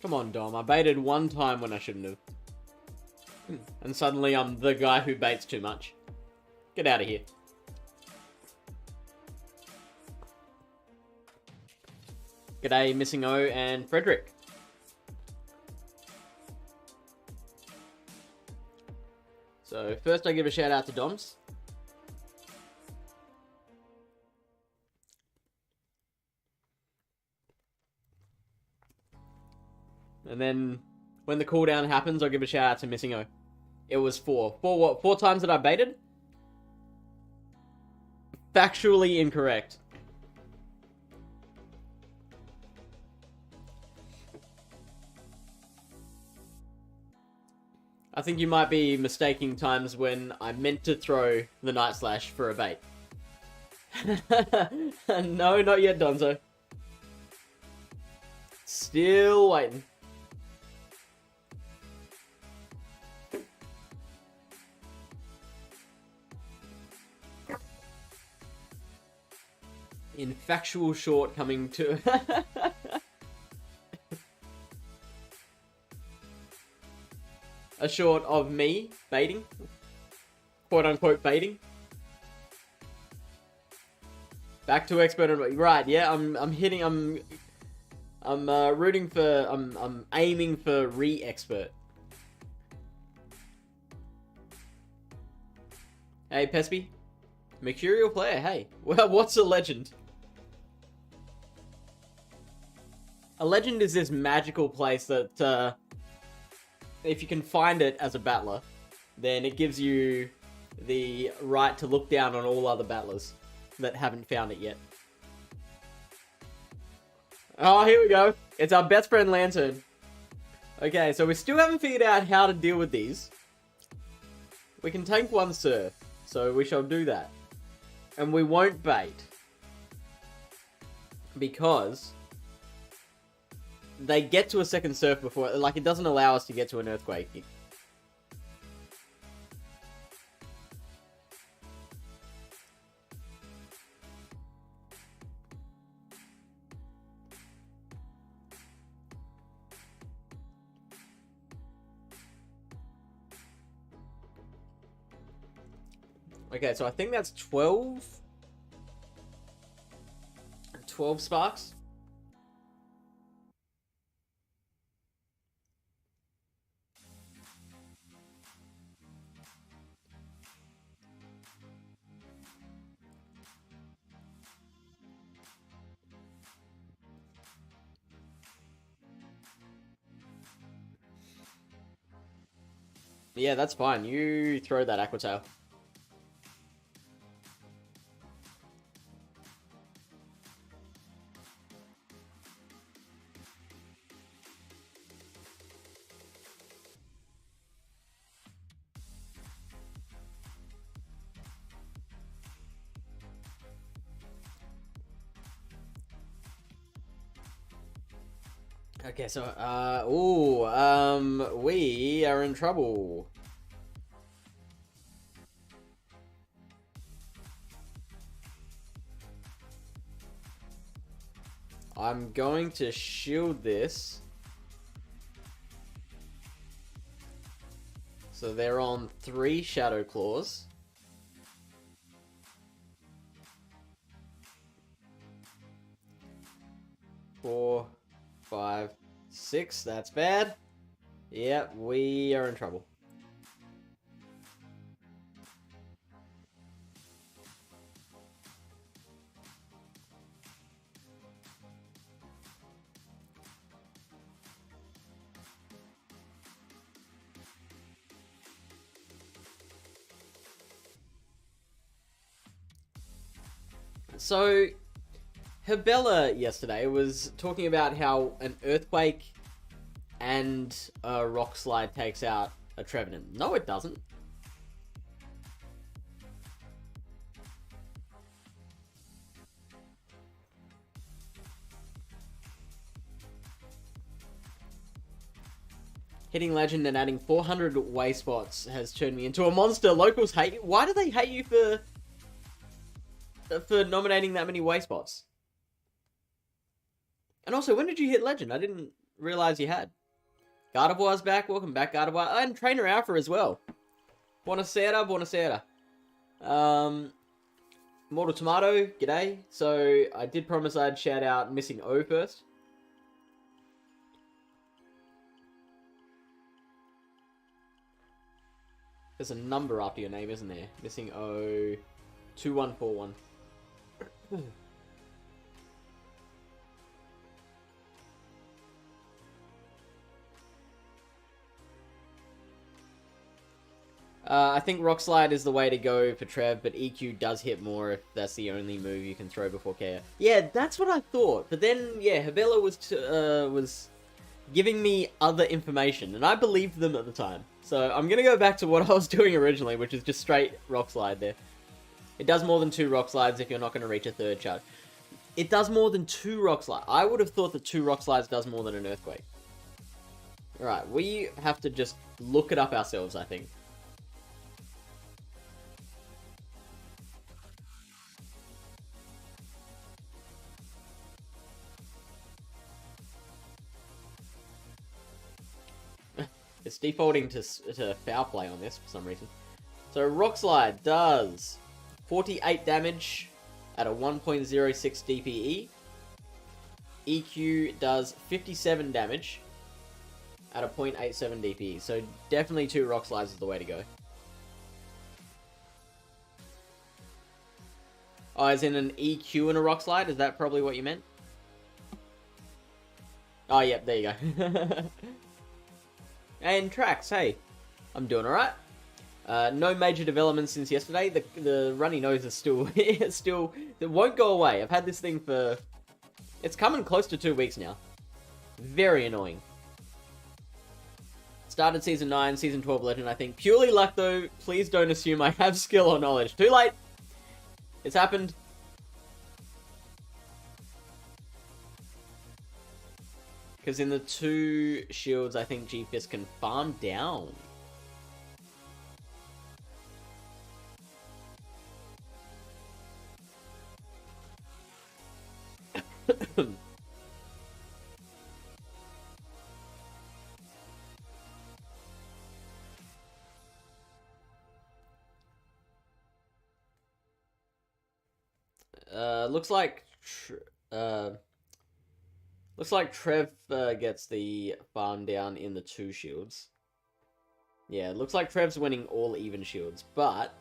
Come on, Dom. I baited one time when I shouldn't have. And suddenly I'm the guy who baits too much. Get out of here. G'day, Missing O and Frederick. So first I give a shout out to Doms. And then when the cooldown happens, I'll give a shout out to Missing O. It was 4. 4 what? 4 times that I baited? Factually incorrect. I think you might be mistaking times when I meant to throw the Night Slash for a bait. No, not yet, Donzo. Still waiting. In factual short coming to... a short of me baiting. Quote unquote baiting. Back to expert. Right, yeah, I'm rooting for... I'm aiming for re-expert. Hey, Pesby. Mercurial player, hey. Well, what's a legend? A legend is this magical place that, if you can find it as a battler, then it gives you the right to look down on all other battlers that haven't found it yet. Oh, here we go. It's our best friend Lantern. Okay, so we still haven't figured out how to deal with these. We can tank one surf, so we shall do that. And we won't bait. Because they get to a second surf before, like, it doesn't allow us to get to an earthquake. Okay, so I think that's 12 sparks. Yeah, that's fine. You throw that aqua tail. Okay, so, we are in trouble. I'm going to shield this. So they're on 3 Shadow Claws. Four, 5, 6. That's bad. Yep, we are in trouble. So, Hebella yesterday was talking about how an earthquake and a rock slide takes out a Trevenant. No, it doesn't. Hitting legend and adding 400 way spots has turned me into a monster. Locals hate you. Why do they hate you for nominating that many way spots? And also, when did you hit legend? I didn't realize you had. Gardevoir's back. Welcome back, Gardevoir. And Trainer Alpha as well. Buonasera, buonasera. Mortal Tomato, g'day. So, I did promise I'd shout out Missing O first. There's a number after your name, isn't there? Missing O... 2141. I think Rock Slide is the way to go for Trev, but EQ does hit more if that's the only move you can throw before KO. Yeah, that's what I thought. But then, yeah, Habela was giving me other information, and I believed them at the time. So I'm going to go back to what I was doing originally, which is just straight Rock Slide there. It does more than 2 Rock Slides if you're not going to reach a 3rd charge. It does more than 2 Rock Slides. I would have thought that 2 Rock Slides does more than an Earthquake. Alright, we have to just look it up ourselves, I think. It's defaulting to foul play on this for some reason. So Rock Slide does 48 damage at a 1.06 DPE. EQ does 57 damage at a 0.87 DPE. So definitely 2 Rock Slides is the way to go. Oh, as in an EQ and a Rock Slide? Is that probably what you meant? Oh, yep, there you go. And Trax, hey, I'm doing alright. No major developments since yesterday. The runny nose is still, it won't go away. I've had this thing for, it's coming close to 2 weeks now. Very annoying. Started Season 9, Season 12 Legend, I think. Purely luck though, please don't assume I have skill or knowledge. Too late! It's happened. Because in the 2 shields, I think G-Fist can farm down. Looks like Trev gets the farm down in the 2 shields. Yeah, looks like Trev's winning all even shields, but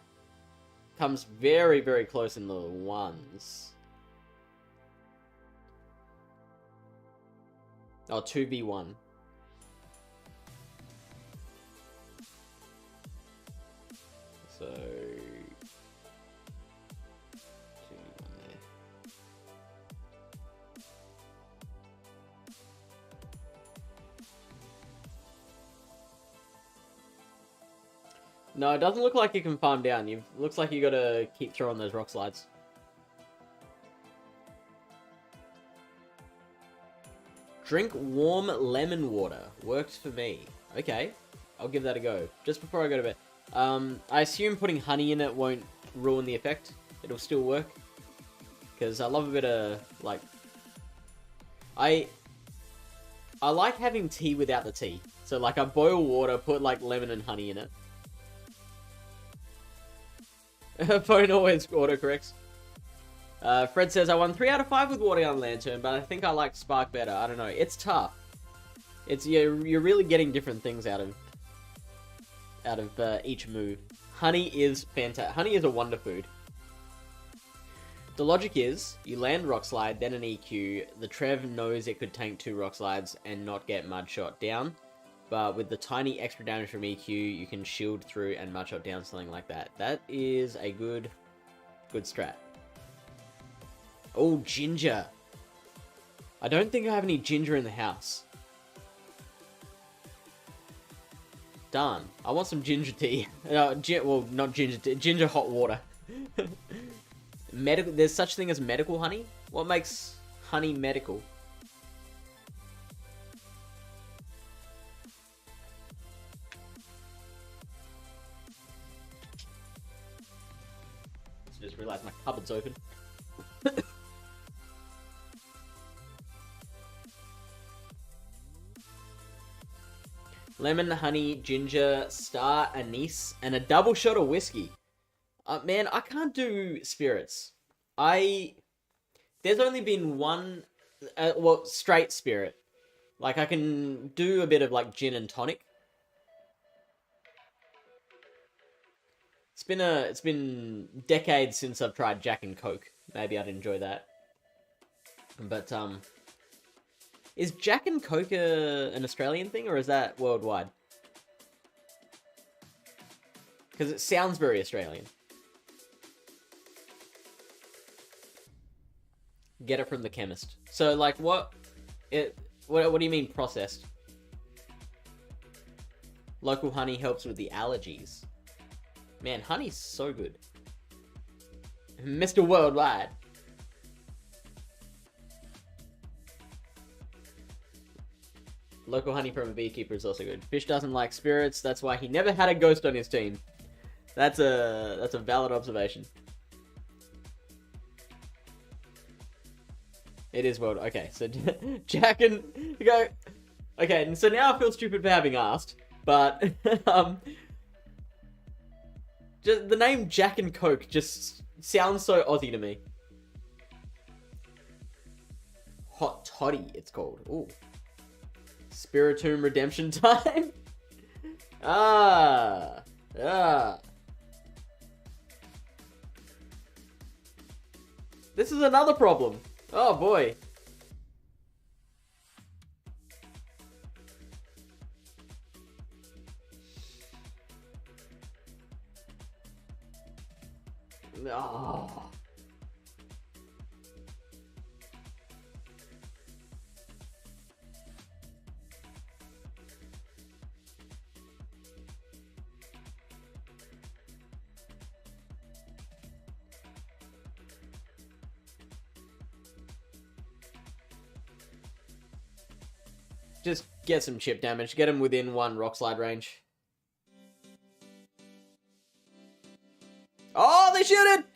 comes very, very close in the 1s. Oh, 2v1. So... 2v1 there. No, it doesn't look like you can farm down. Looks like you gotta keep throwing those Rock Slides. Drink warm lemon water. Works for me. Okay, I'll give that a go. Just before I go to bed. I assume putting honey in it won't ruin the effect. It'll still work. Because I love a bit of, like... I like having tea without the tea. So, like, I boil water, put, like, lemon and honey in it. Phone always autocorrects. Fred says, I won 3 out of 5 with Water Gun Lantern, but I think I like Spark better. I don't know. It's tough. It's you're really getting different things out of each move. Honey is fantastic. Honey is a wonder food. The logic is, you land Rock Slide, then an EQ. The Trev knows it could tank 2 Rock Slides and not get Mud Shot down. But with the tiny extra damage from EQ, you can shield through and Mud Shot down, something like that. That is a good strat. Oh, ginger. I don't think I have any ginger in the house. Darn. I want some ginger tea. Well, not ginger tea. Ginger hot water. There's such thing as medical honey? What makes honey medical? Just realized my cupboard's open. Lemon, honey, ginger, star, anise, and a double shot of whiskey. Man, I can't do spirits. There's only been one, well, straight spirit. Like, I can do a bit of, like, gin and tonic. It's been decades since I've tried Jack and Coke. Maybe I'd enjoy that. But, is Jack and Coke an Australian thing, or is that worldwide? Because it sounds very Australian. Get it from the chemist. So, like, what do you mean processed? Local honey helps with the allergies. Man, honey's so good. Mr. Worldwide. Local honey from a beekeeper is also good. Fish doesn't like spirits, that's why he never had a ghost on his team. That's a valid observation. It is world. Okay, so Jack and go. Okay, and so now I feel stupid for having asked, but just the name Jack and Coke just sounds so Aussie to me. Hot Toddy, it's called. Ooh. Spiritomb Redemption Time. Ah. This is another problem. Oh boy. Oh. Just get some chip damage. Get him within one rock slide range. Oh, they shoot it!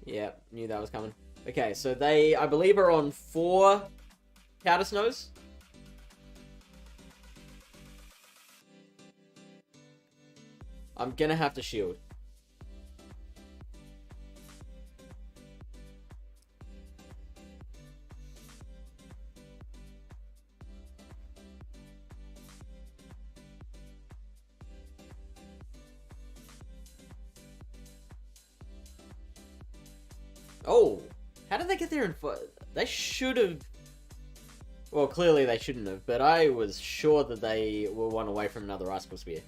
Yep, knew that was coming. Okay, so they, I believe, are on 4 powder snows. I'm gonna have to shield. Oh, how did they get there in foot? They should have. Well, clearly they shouldn't have, but I was sure that they were one away from another Icicle Spear.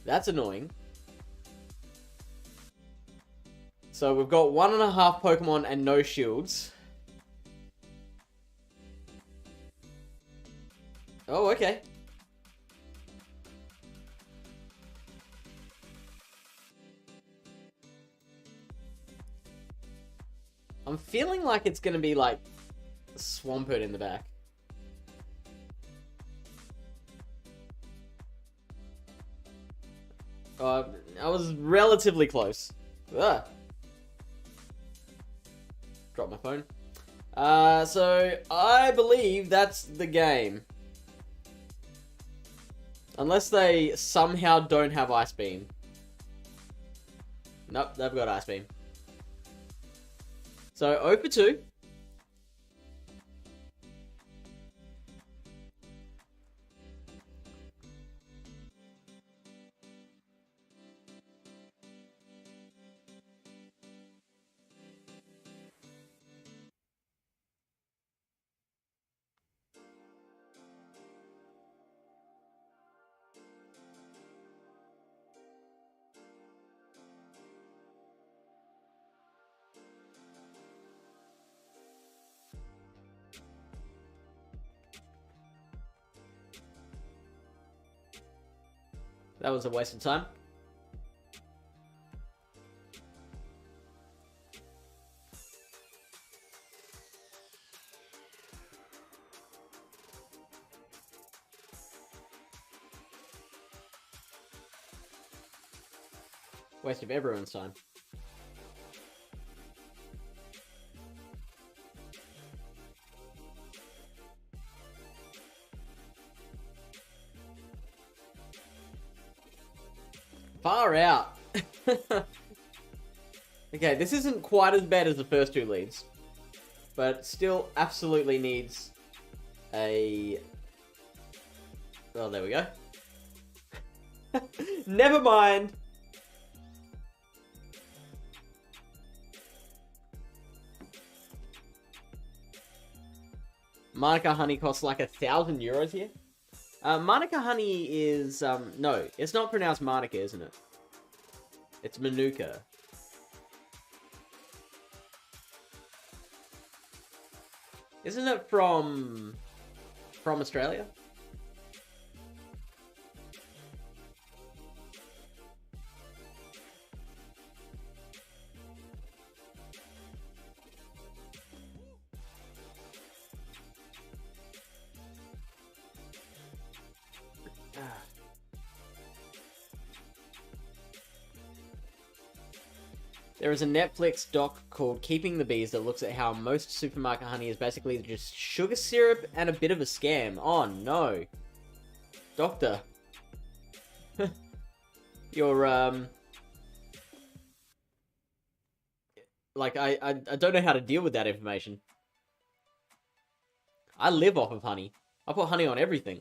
That's annoying. So we've got 1.5 Pokemon and no shields. Oh, okay. I'm feeling like it's gonna be like Swampert in the back. I was relatively close. Ugh. Drop my phone. So I believe that's the game. Unless they somehow don't have Ice Beam. Nope, they've got Ice Beam. So 0 for 2. That was a waste of time. Waste of everyone's time. Far out. Okay, this isn't quite as bad as the first two leads, but still absolutely needs a... Oh, there we go. Never mind. Manuka honey costs like €1,000 here. Manuka honey is, no, it's not pronounced Manuka, isn't it? It's Manuka. Isn't it from Australia? There is a Netflix doc called Keeping the Bees that looks at how most supermarket honey is basically just sugar syrup and a bit of a scam. Oh no. Doctor. You're, like, I don't know how to deal with that information. I live off of honey. I put honey on everything.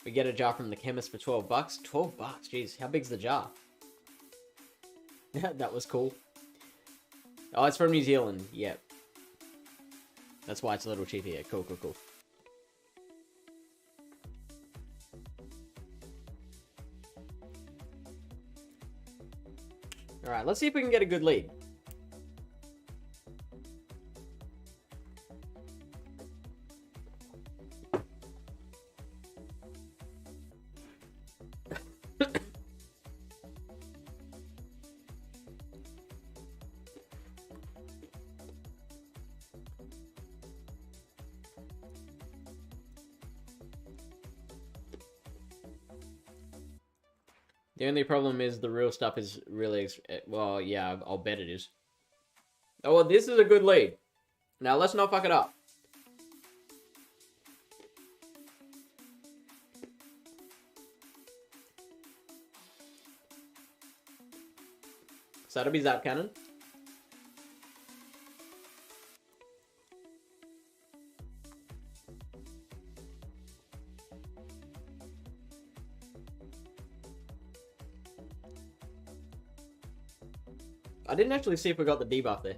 We get a jar from the chemist for $12. $12, jeez, how big's the jar? That was cool. Oh, it's from New Zealand, yep. That's why it's a little cheap here. Cool. Alright, let's see if we can get a good lead. The only problem is the real stuff is really... Well, yeah, I'll bet it is. Oh, well, this is a good lead. Now, let's not fuck it up. So that'll be Zap Cannon. I didn't actually see if we got the debuff there.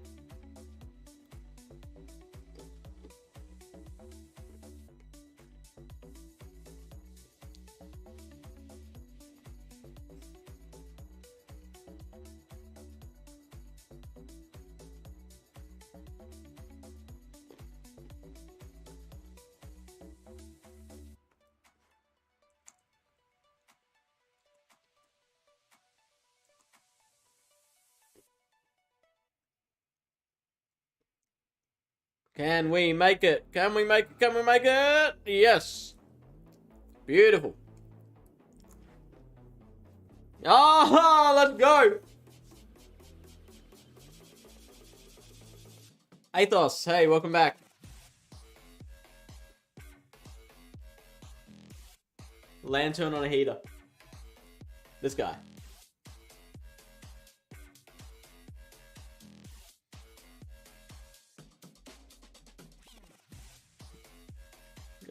Can we make it? Can we make it? Can we make it? Yes. Beautiful. Ah, let's go. Athos, hey, welcome back. Lantern on a heater. This guy.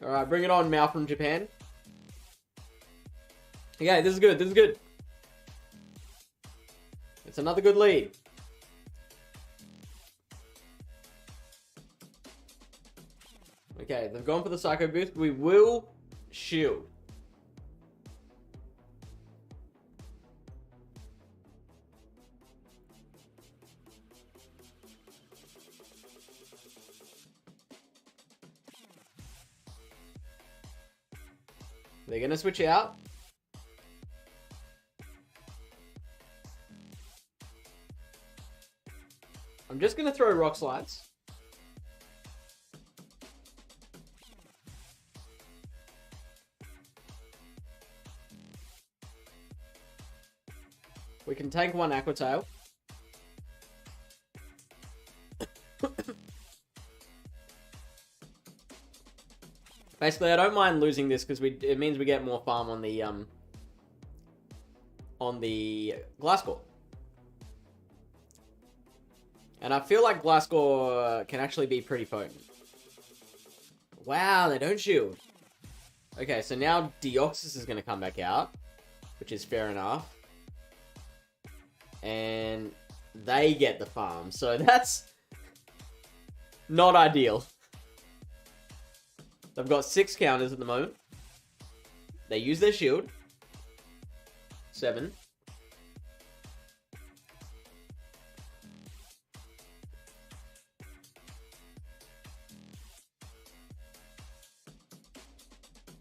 Alright, bring it on, Mal from Japan. Okay, this is good, this is good. It's another good lead. Okay, they've gone for the Psycho Boost. We will shield. They're gonna switch out. I'm just gonna throw rock slides. We can tank one Aqua Tail. Basically, I don't mind losing this because it means we get more farm on the glass core. And I feel like glass core can actually be pretty potent. Wow, they don't shield. Okay, so now Deoxys is going to come back out, which is fair enough. And they get the farm, so that's not ideal. They've got 6 counters at the moment. They use their shield. 7.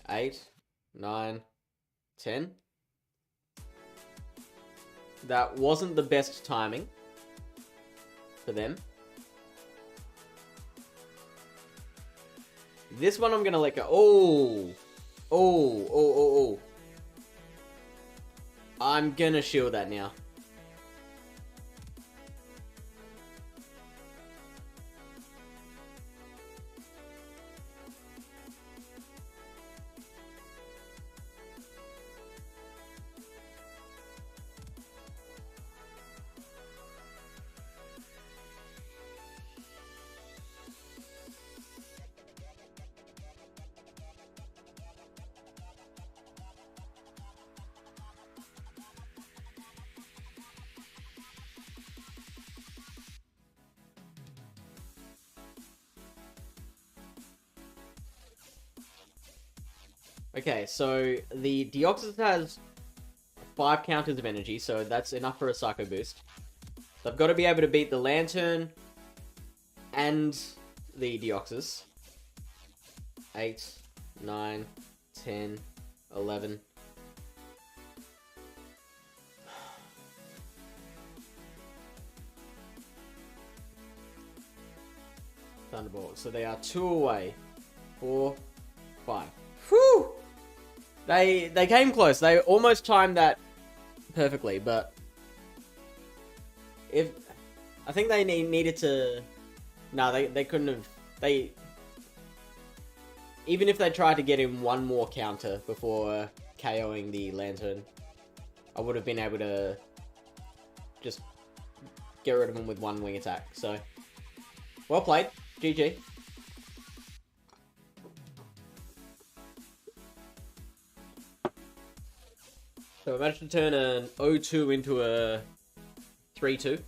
Eight, 9, 10. That wasn't the best timing for them. This one I'm gonna let go. Oh. I'm gonna shield that now. Okay, so the Deoxys has 5 counters of energy, so that's enough for a Psycho boost. They've got to be able to beat the Lantern and the Deoxys. 8, 9, 10, 11. Thunderbolt. So they are 2 away. 4, 5. Whew! They came close. They almost timed that perfectly, but I think they needed to. No, they couldn't have. Even if they tried to get him one more counter before KOing the Lantern, I would have been able to just get rid of him with one wing attack. So, well played, GG. So I managed to turn an 0-2 into a 3-2.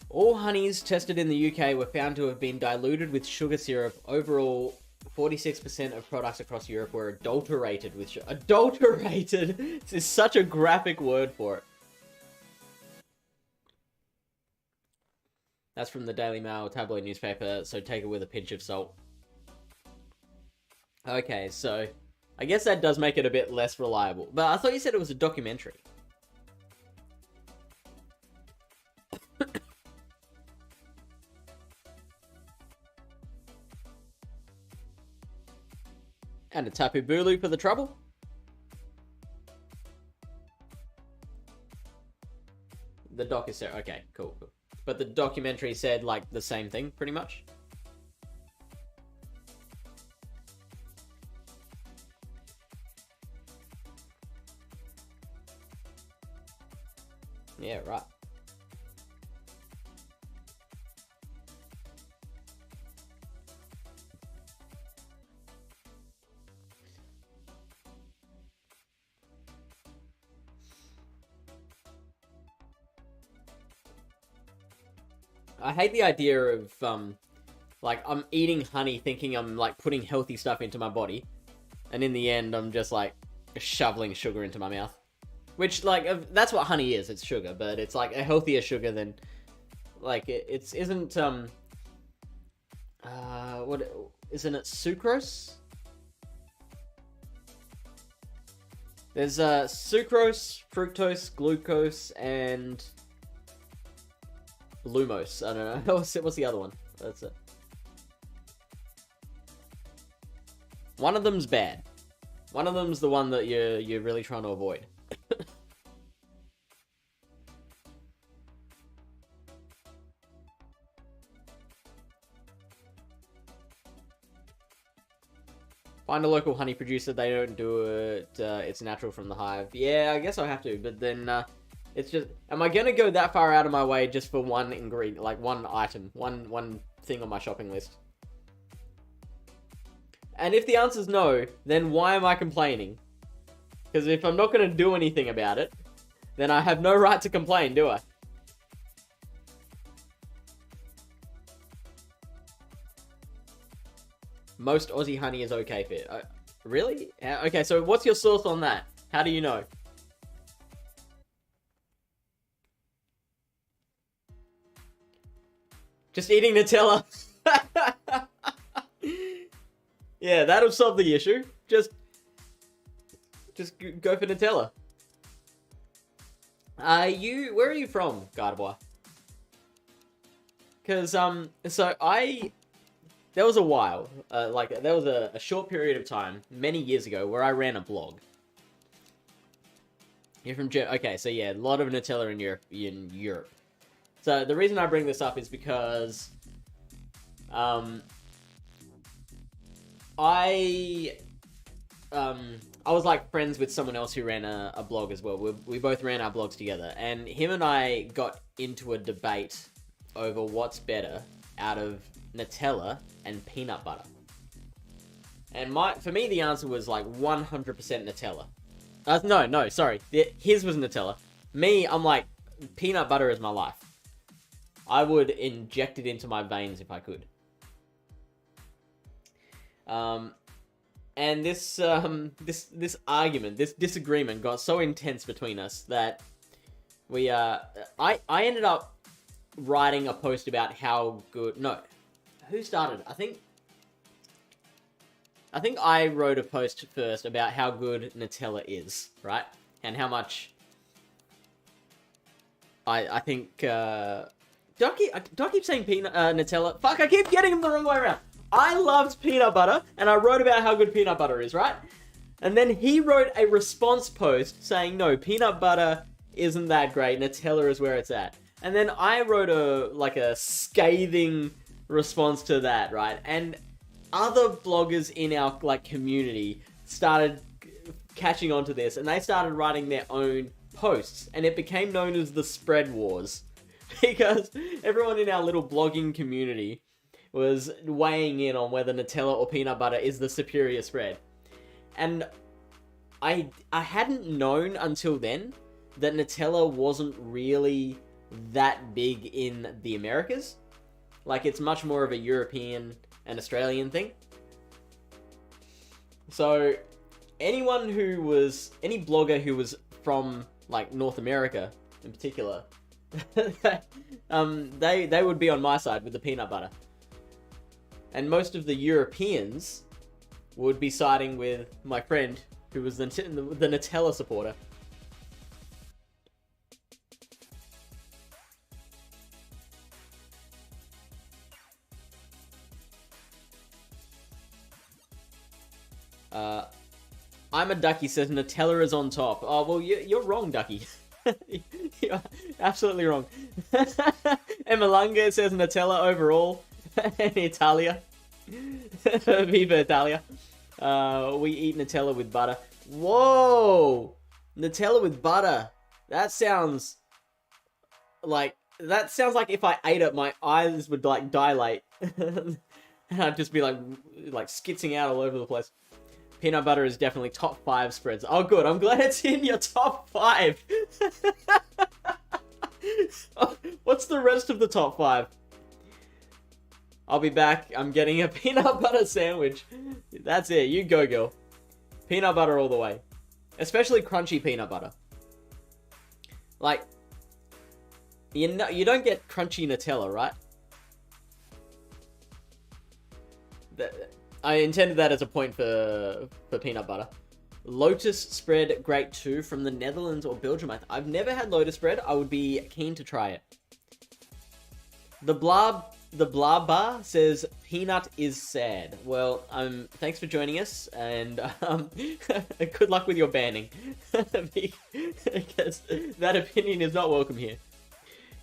All honeys tested in the UK were found to have been diluted with sugar syrup. Overall, 46% of products across Europe were adulterated with sugar. Adulterated! This is such a graphic word for it. That's from the Daily Mail tabloid newspaper, so take it with a pinch of salt. Okay, so I guess that does make it a bit less reliable. But I thought you said it was a documentary. And a Tapu Bulu for the trouble. The doc is there. Okay, cool. But the documentary said, like, the same thing, pretty much. Yeah, right. I hate the idea of, like, I'm eating honey thinking I'm, like, putting healthy stuff into my body. And in the end, I'm just, like, shoveling sugar into my mouth. Which, like, that's what honey is. It's sugar, but it's, like, a healthier sugar than, like, it isn't, what, isn't it sucrose? There's, sucrose, fructose, glucose, and Lumos. I don't know. What's the other one? That's it. One of them's bad. One of them's the one that you're really trying to avoid. Find a local honey producer. They don't do it. It's natural from the hive. Yeah, I guess I'll have to. But then it's just, am I gonna go that far out of my way just for one ingredient, like one item, one thing on my shopping list? And if the answer's no, then why am I complaining? Because if I'm not gonna do anything about it, then I have no right to complain, do I? Most Aussie honey is okay fit. Really? Okay, so what's your source on that? How do you know? Just eating Nutella. Yeah, that'll solve the issue. Just go for Nutella. Where are you from, Gardevoir? Because, there was a while, there was a short period of time, many years ago, where I ran a blog. You're from Germany. Okay, so yeah, a lot of Nutella in Europe. So the reason I bring this up is because, I was like friends with someone else who ran a blog as well. We both ran our blogs together, and him and I got into a debate over what's better out of Nutella and peanut butter. And for me, the answer was like 100% Nutella. No, sorry. His was Nutella. Me, I'm like, peanut butter is my life. I would inject it into my veins if I could. And this argument, this disagreement got so intense between us that I ended up writing a post about how good, who started? I think I wrote a post first about how good Nutella is, right? And how much I think, do I keep saying Nutella? Fuck, I keep getting them the wrong way around. I loved peanut butter, and I wrote about how good peanut butter is, right? And then he wrote a response post saying, no, peanut butter isn't that great, Nutella is where it's at. And then I wrote a scathing response to that, right? And other bloggers in our community started catching on to this, and they started writing their own posts, and it became known as the Spread Wars. Because everyone in our little blogging community was weighing in on whether Nutella or peanut butter is the superior spread. And I hadn't known until then that Nutella wasn't really that big in the Americas. Like, it's much more of a European and Australian thing. So, any blogger who was from, North America, in particular, they would be on my side with the peanut butter. And most of the Europeans would be siding with my friend, who was the Nutella supporter. I'm a ducky, says Nutella is on top. Oh, well, you're wrong, ducky. You're absolutely wrong. Emalanga says Nutella overall. In Italia. Viva Italia. We eat Nutella with butter. Whoa! Nutella with butter. That sounds like if I ate it, my eyes would dilate. And I'd just be like skitzing out all over the place. Peanut butter is definitely top 5 spreads. Oh, good. I'm glad it's in your top 5. What's the rest of the top 5? I'll be back. I'm getting a peanut butter sandwich. That's it. You go, girl. Peanut butter all the way. Especially crunchy peanut butter. You don't get crunchy Nutella, right? I intended that as a point for peanut butter. Lotus spread, great too, from the Netherlands or Belgium. I've never had lotus spread. I would be keen to try it. The blah bar says peanut is sad. Well, thanks for joining us, and good luck with your banning, because that opinion is not welcome here.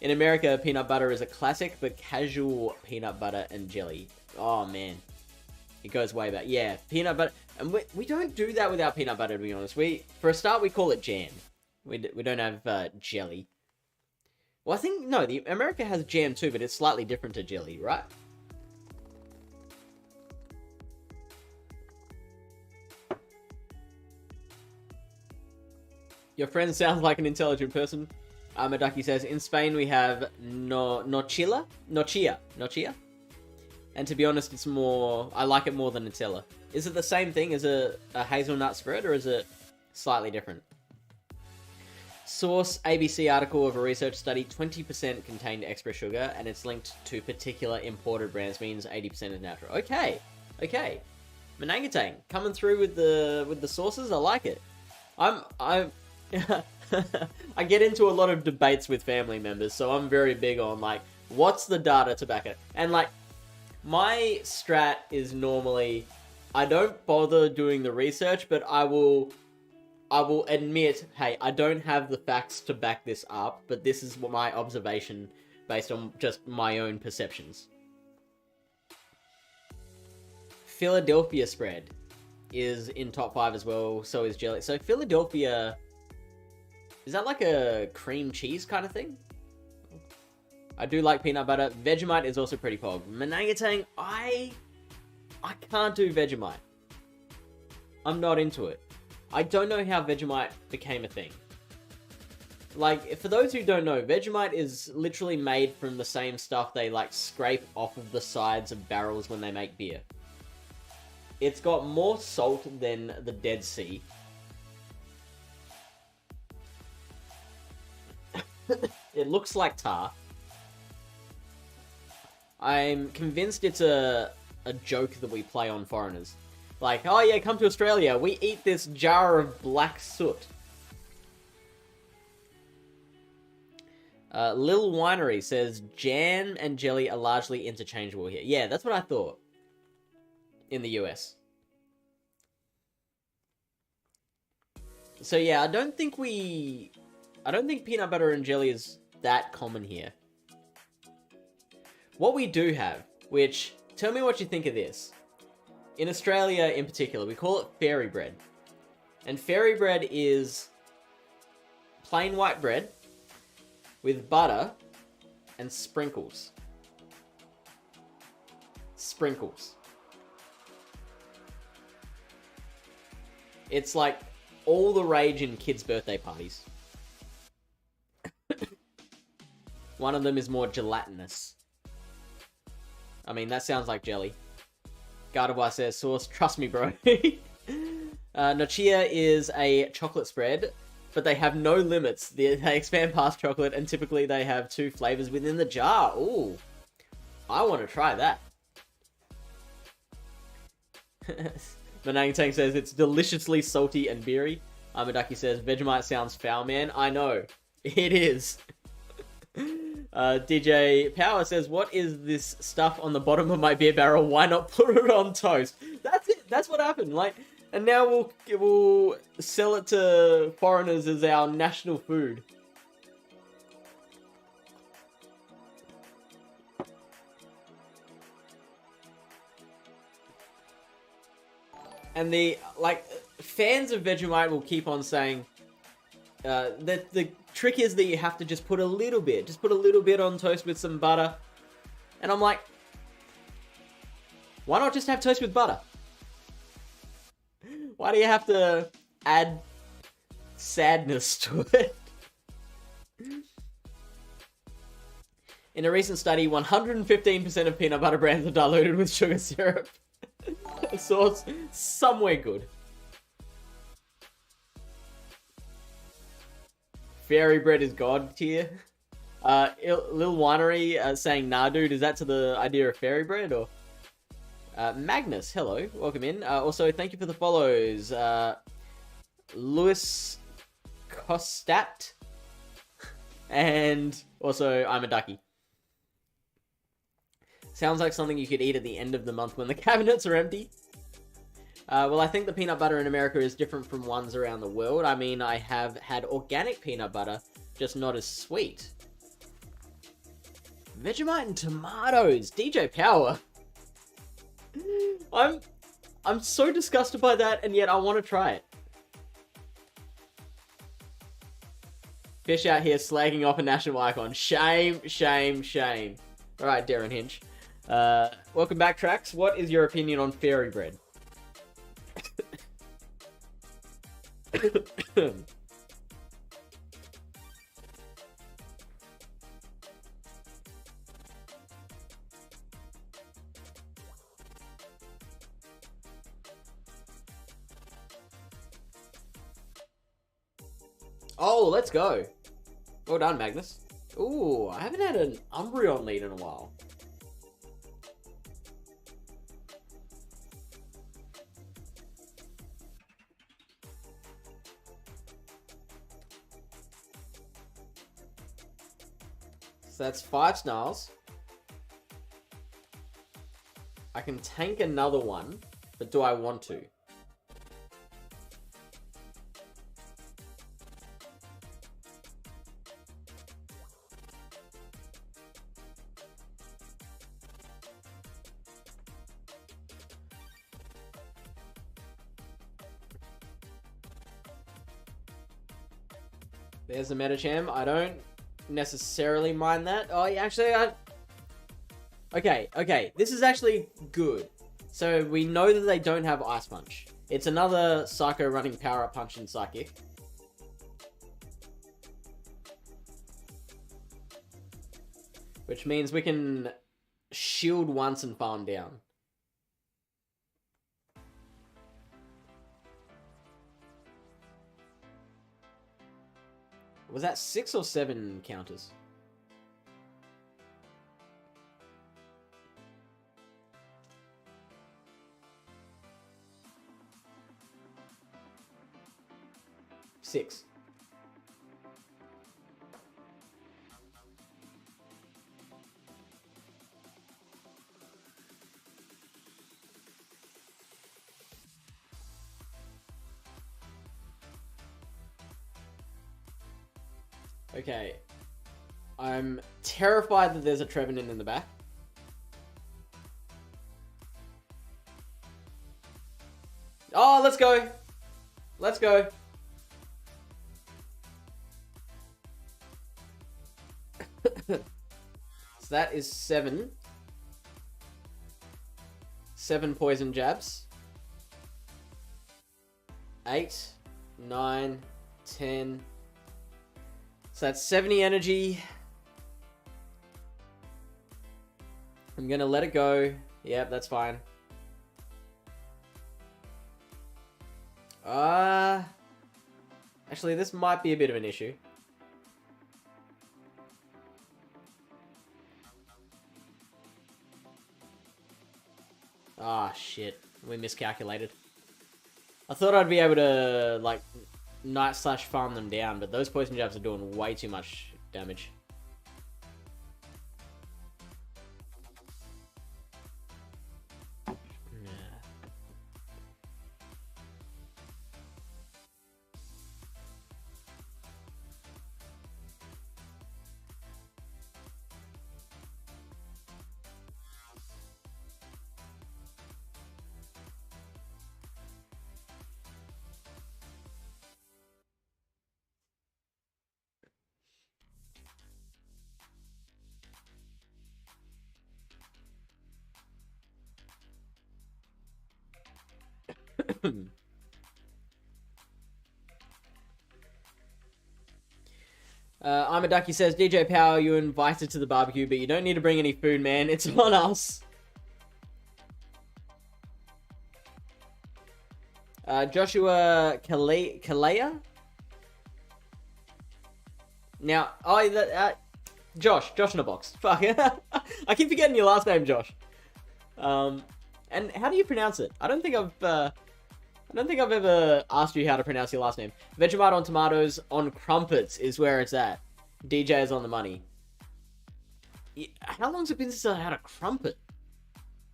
In America, peanut butter is a classic, but casual peanut butter and jelly. Oh man, It goes way back. Yeah, peanut butter. And we don't do that without peanut butter, to be honest. For a start, we call it jam. We don't have jelly. Well, I think, no, America has jam too, but it's slightly different to jelly, right? Your friend sounds like an intelligent person. Madaki says, in Spain we have nochilla. And to be honest, it's more, I like it more than Nutella. Is it the same thing as a hazelnut spread, or is it slightly different? Source, ABC article of a research study, 20% contained extra sugar, and it's linked to particular imported brands, means 80% is natural. Okay. Manangatang, coming through with the sources, I like it. I get into a lot of debates with family members, so I'm very big on, like, what's the data to back it? And, like, my strat is normally, I don't bother doing the research, but I will admit, hey, I don't have the facts to back this up, but this is my observation based on just my own perceptions. Philadelphia spread is in top 5 as well, so is jelly. So Philadelphia, is that like a cream cheese kind of thing? I do like peanut butter. Vegemite is also pretty pog. Manangatang, I can't do Vegemite. I'm not into it. I don't know how Vegemite became a thing. Like, for those who don't know, Vegemite is literally made from the same stuff they, like, scrape off of the sides of barrels when they make beer. It's got more salt than the Dead Sea. It looks like tar. I'm convinced it's a joke that we play on foreigners. Like, oh yeah, come to Australia, we eat this jar of black soot. Lil Winery says, jam and jelly are largely interchangeable here. Yeah, that's what I thought. In the US. So yeah, I don't think peanut butter and jelly is that common here. What we do have, which, tell me what you think of this. In Australia in particular, we call it fairy bread. And fairy bread is plain white bread with butter and sprinkles. Sprinkles. It's like all the rage in kids' birthday parties. One of them is more gelatinous. I mean, that sounds like jelly. Gardevoir says, sauce, trust me, bro. Nochia is a chocolate spread, but they have no limits. They expand past chocolate, and typically they have 2 flavors within the jar. Ooh, I want to try that. Manang says, it's deliciously salty and beery. Amadaki says, Vegemite sounds foul, man. I know. It is. DJ Power says, what is this stuff on the bottom of my beer barrel? Why not put it on toast? That's it. That's what happened. Like, and now we'll sell it to foreigners as our national food. And the, like, fans of Vegemite will keep on saying that the trick is that you have to just put a little bit. Just put a little bit on toast with some butter. And I'm like, why not just have toast with butter? Why do you have to add sadness to it? In a recent study, 115% of peanut butter brands are diluted with sugar syrup. Source, somewhere good. Fairy bread is god tier. Lil Winery saying, nah, dude, is that to the idea of fairy bread? Or Magnus, hello, welcome in. Also, thank you for the follows. Louis Kostat. And also, I'm a ducky. Sounds like something you could eat at the end of the month when the cabinets are empty. Well, I think the peanut butter in America is different from ones around the world. I mean, I have had organic peanut butter, just not as sweet. Vegemite and tomatoes. DJ Power. I'm so disgusted by that, and yet I want to try it. Fish out here slagging off a national icon. Shame, shame, shame. Alright, Darren Hinch. Welcome back, Trax. What is your opinion on fairy bread? Oh, let's go. Well done, Magnus. Ooh, I haven't had an Umbreon lead in a while. So that's 5 Snarls. I can tank another one, but do I want to? There's the Metacham. I don't necessarily mind that. Oh, yeah, actually, Okay. This is actually good. So we know that they don't have Ice Punch. It's another Psycho running Power Up Punch and Psychic. Which means we can shield once and farm down. Was that 6 or 7 counters? Six. Okay. I'm terrified that there's a Trevenant in the back. Oh, let's go. Let's go. So that is 7. 7 poison jabs. 8, 9, 10. So that's 70 energy. I'm gonna let it go. Yep, that's fine. Actually, this might be a bit of an issue. Ah, shit. We miscalculated. I thought I'd be able to, like, night/farm them down, but those poison jabs are doing way too much damage. I'm a Ducky says, DJ Power, you invited to the barbecue, but you don't need to bring any food, man. It's on us. Joshua Kalea? Now, Josh in a box. Fuck. I keep forgetting your last name, Josh. And how do you pronounce it? I don't think I've ever asked you how to pronounce your last name. Vegemite on tomatoes on crumpets is where it's at. DJ is on the money. How long's it been since I had a crumpet?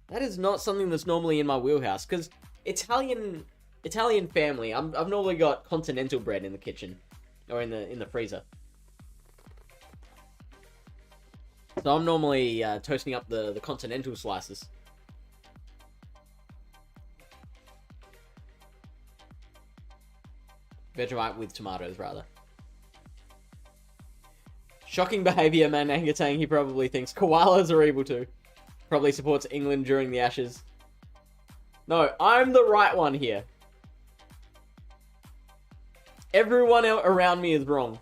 That is not something that's normally in my wheelhouse, because Italian family, I've normally got continental bread in the kitchen or in the freezer. So I'm normally toasting up the continental slices. Vegemite with tomatoes, rather. Shocking behavior, man. Angatang, he probably thinks koalas are evil too. Probably supports England during the Ashes. No, I'm the right one here. Everyone around me is wrong.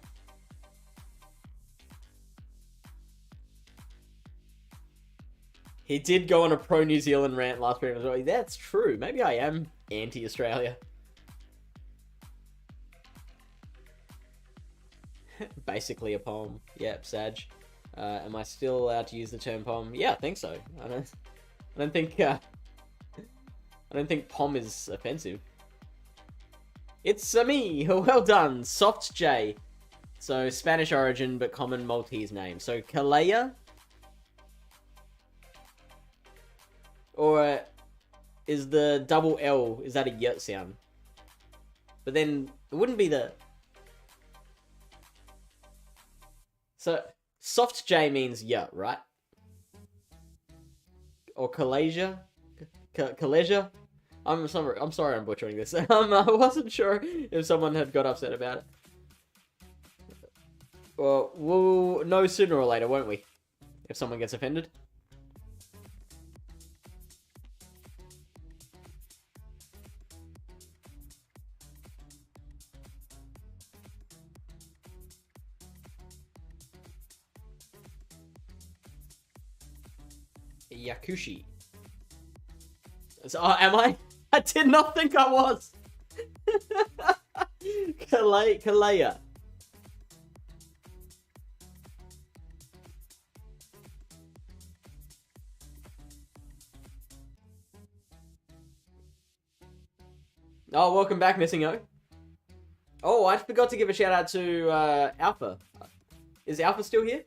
He did go on a pro-New Zealand rant last week as well. That's true. Maybe I am anti-Australia. Basically a poem. Yep, Sag. Am I still allowed to use the term poem? Yeah, I think so. I don't think pom is offensive. It's me. Well done, Soft J. So Spanish origin but common Maltese name. So Kalea. Or is the double L, is that a yurt sound? But then it wouldn't be the... So soft J means yurt, right? Or Kalasia? Kalasia? I'm sorry I'm butchering this. I wasn't sure if someone had got upset about it. Well, we'll know sooner or later, won't we? If someone gets offended. Yakushi. So, am I? I did not think I was. Kalea. Oh, welcome back, Missing O. Oh, I forgot to give a shout out to Alpha. Is Alpha still here?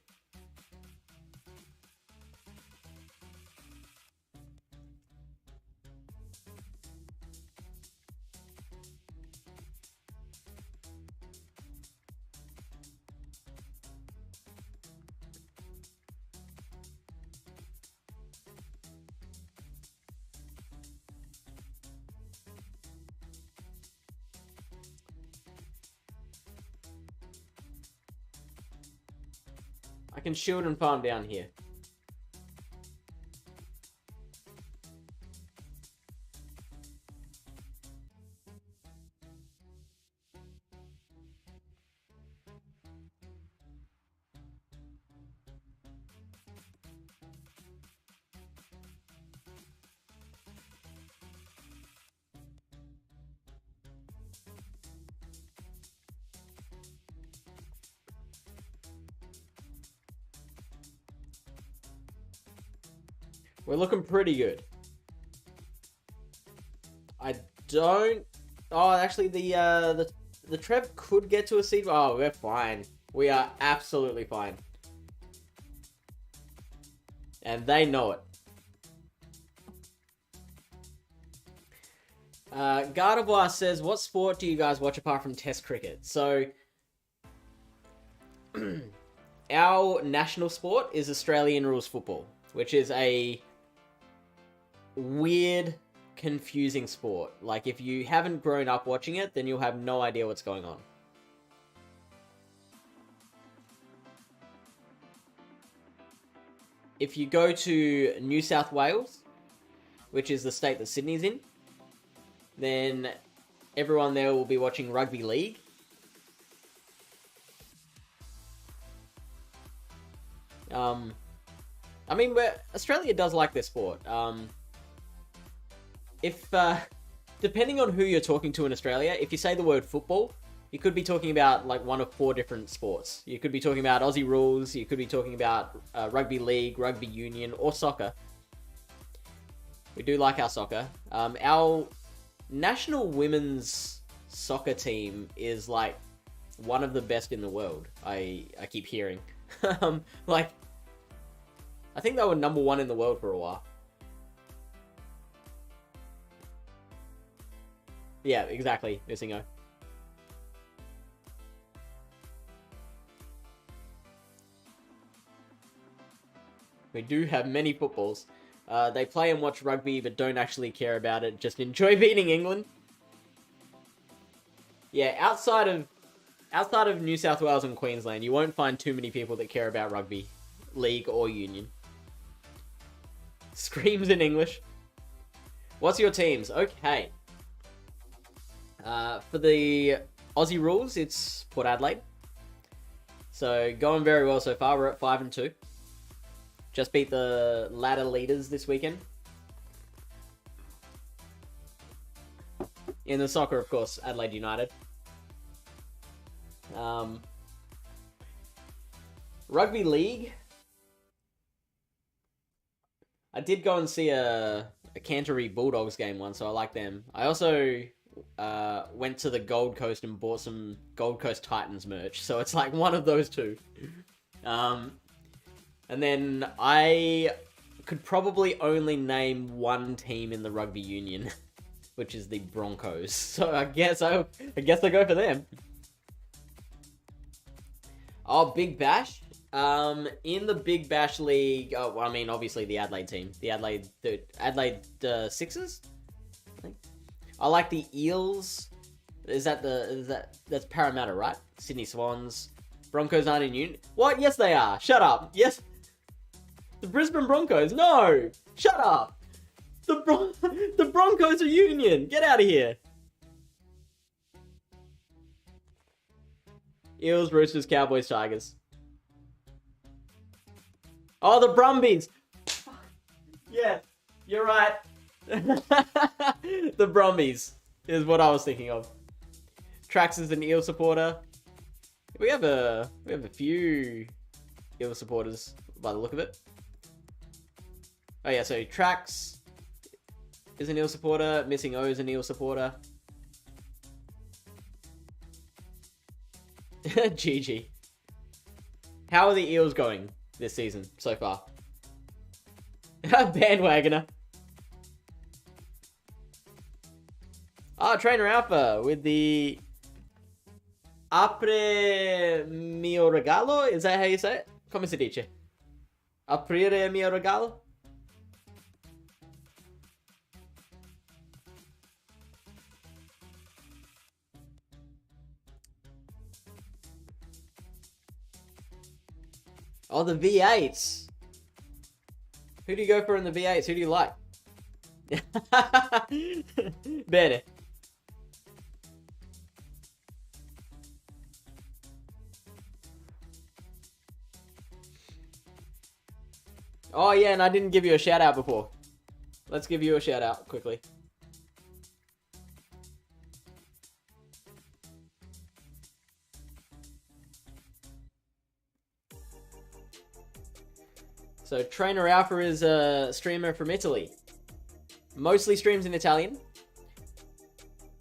I can shield and farm down here. We're looking pretty good. I don't... Oh, actually, the Trev could get to a seed. Oh, we're fine. We are absolutely fine. And they know it. Gardevoir says, what sport do you guys watch apart from Test cricket? So, our national sport is Australian rules football, which is a weird, confusing sport. Like, if you haven't grown up watching it, then you'll have no idea what's going on. If you go to New South Wales, which is the state that Sydney's in, then everyone there will be watching rugby league. I mean, Australia does like their sport. Depending on who you're talking to in Australia, if you say the word football, you could be talking about like one of 4 different sports. You could be talking about Aussie rules, you could be talking about rugby league, rugby union, or soccer. We do like our soccer. Our national women's soccer team is like one of the best in the world, I keep hearing. Like, I think they were number 1 in the world for a while. Yeah, exactly, Missingo. We do have many footballs. They play and watch rugby, but don't actually care about it. Just enjoy beating England. Yeah, outside of New South Wales and Queensland, you won't find too many people that care about rugby, league or union. Screams in English. What's your teams? Okay. For the Aussie rules, it's Port Adelaide. So going very well so far. We're at 5-2. Just beat the ladder leaders this weekend. In the soccer, of course, Adelaide United. Rugby league. I did go and see a Canterbury Bulldogs game once, so I like them. I also went to the Gold Coast and bought some Gold Coast Titans merch, so it's like one of those two. And then I could probably only name one team in the rugby union, which is the Broncos. So I guess I go for them. Oh, Big Bash. In the Big Bash League, well, I mean, obviously the Adelaide team, the Adelaide Sixers. I think. I like the Eels. That's Parramatta, right? Sydney Swans. Broncos aren't in union. What? Yes, they are. Shut up. Yes. The Brisbane Broncos. No. Shut up. The Broncos are union. Get out of here. Eels, Roosters, Cowboys, Tigers. Oh, the Brumbies. Yeah, you're right. The Brumbies is what I was thinking of. Trax is an Eel supporter. We have a few Eel supporters by the look of it. Oh yeah, so Trax is an Eel supporter. Missing O is an Eel supporter. GG. How are the Eels going this season so far? Bandwagoner. Trainer Alpha with the Apre mio regalo. Is that how you say it? Come si dice? Aprire mio regalo? Oh, the V8s. Who do you go for in the V8s? Who do you like? Bene. Oh, yeah, and I didn't give you a shout out before. Let's give you a shout out quickly. So Trainer Alpha is a streamer from Italy. Mostly streams in Italian.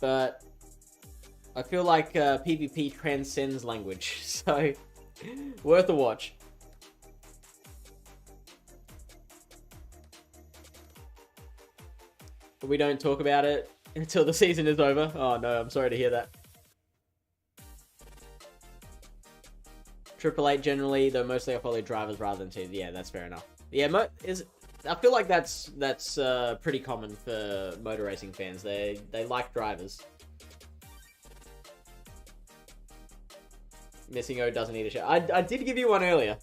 But I feel like PvP transcends language. So worth a watch. But we don't talk about it until the season is over. Oh no, I'm sorry to hear that. 888 generally, though mostly I follow drivers rather than teams. Yeah, that's fair enough. Yeah, I feel like that's pretty common for motor racing fans. They like drivers. Missing O doesn't need a shout. I did give you one earlier.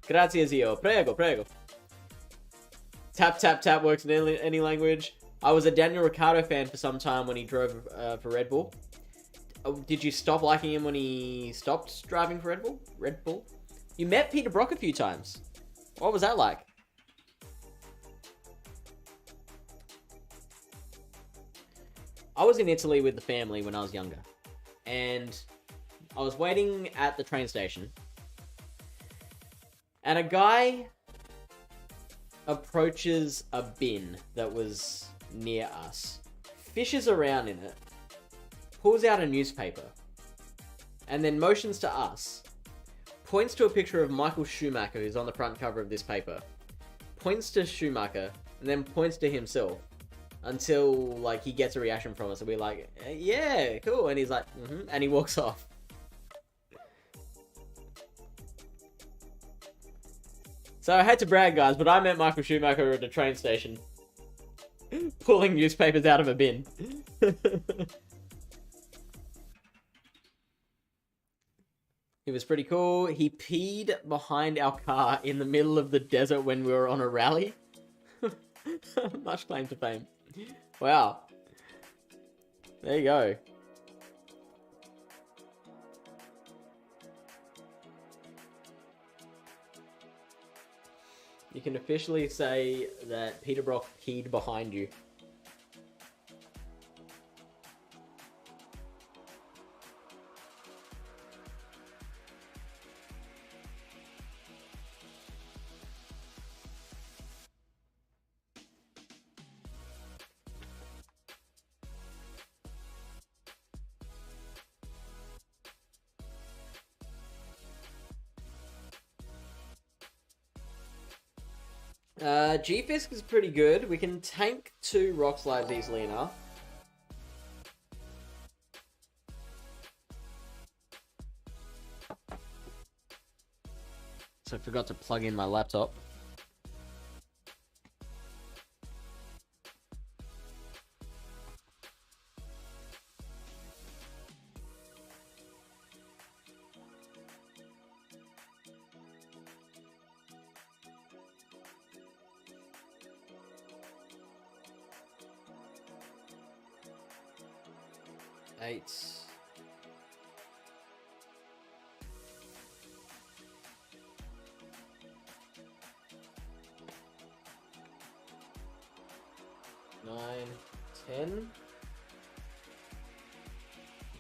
Grazie zio. Prego, prego. Tap, tap, tap works in any language. I was a Daniel Ricciardo fan for some time when he drove for Red Bull. Did you stop liking him when he stopped driving for Red Bull? Red Bull? You met Peter Brock a few times. What was that like? I was in Italy with the family when I was younger. And I was waiting at the train station. And a guy approaches a bin that was near us. Fishes around in it. Pulls out a newspaper. And then motions to us. Points to a picture of Michael Schumacher, who's on the front cover of this paper. Points to Schumacher. And then points to himself. Until, like, he gets a reaction from us. And we're like, yeah, cool. And he's like, and he walks off. So I hate to brag, guys, but I met Michael Schumacher at a train station. Pulling newspapers out of a bin. It was pretty cool. He peed behind our car in the middle of the desert when we were on a rally. Much claim to fame. Wow. There you go. You can officially say that Peter Brock peed behind you. G-Fisk is pretty good. We can tank 2 rock slides easily enough. So I forgot to plug in my laptop. Eight. Nine. 10.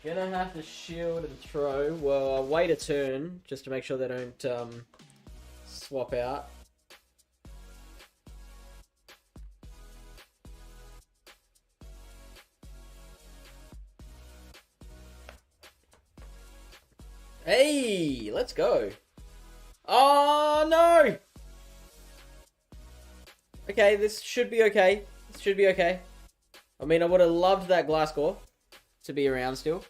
Gonna have to shield and throw. Well, I'll wait a turn just to make sure they don't swap out. Hey, let's go. Oh, no. Okay, this should be okay. This should be okay. I mean, I would have loved that glass core to be around still.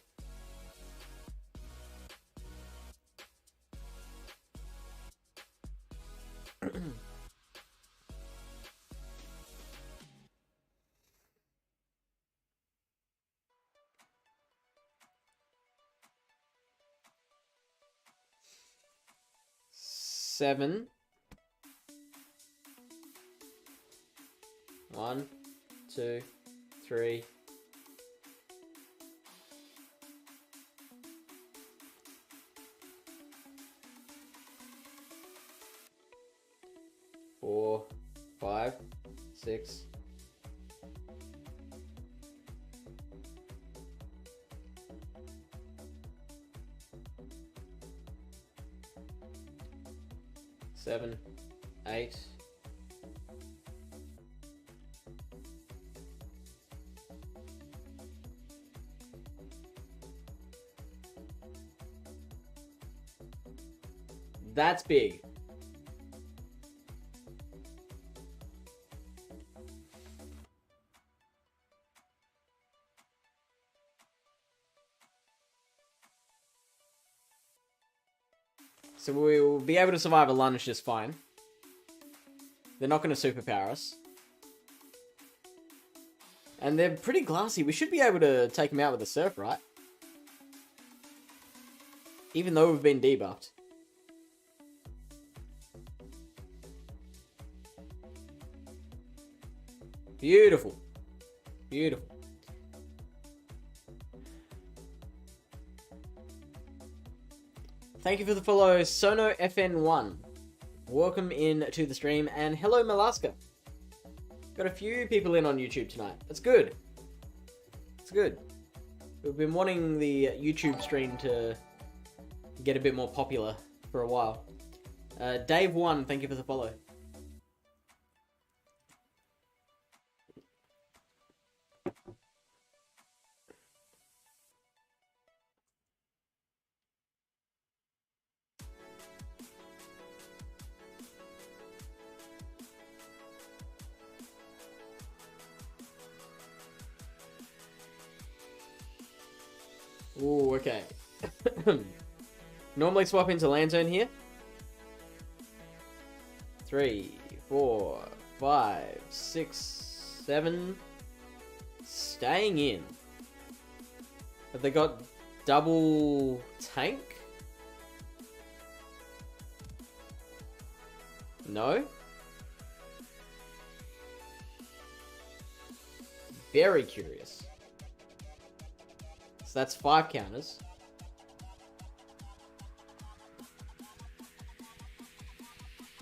Seven. 1, 2, 3. Four, 5, 6. Seven, 8. That's big. So we'll be able to survive a lunge just fine. They're not going to superpower us. And they're pretty glassy. We should be able to take them out with a surf, right? Even though we've been debuffed. Beautiful. Beautiful. Thank you for the follow, SonoFN1. Welcome in to the stream, and hello, Malaska. Got a few people in on YouTube tonight. That's good. It's good. We've been wanting the YouTube stream to get a bit more popular for a while. Dave1, thank you for the follow. Ooh, okay. Normally swap into Lantern here. 3, 4, 5, 6. 7 staying in. Have they got double tank? No? Very curious. So that's 5 counters.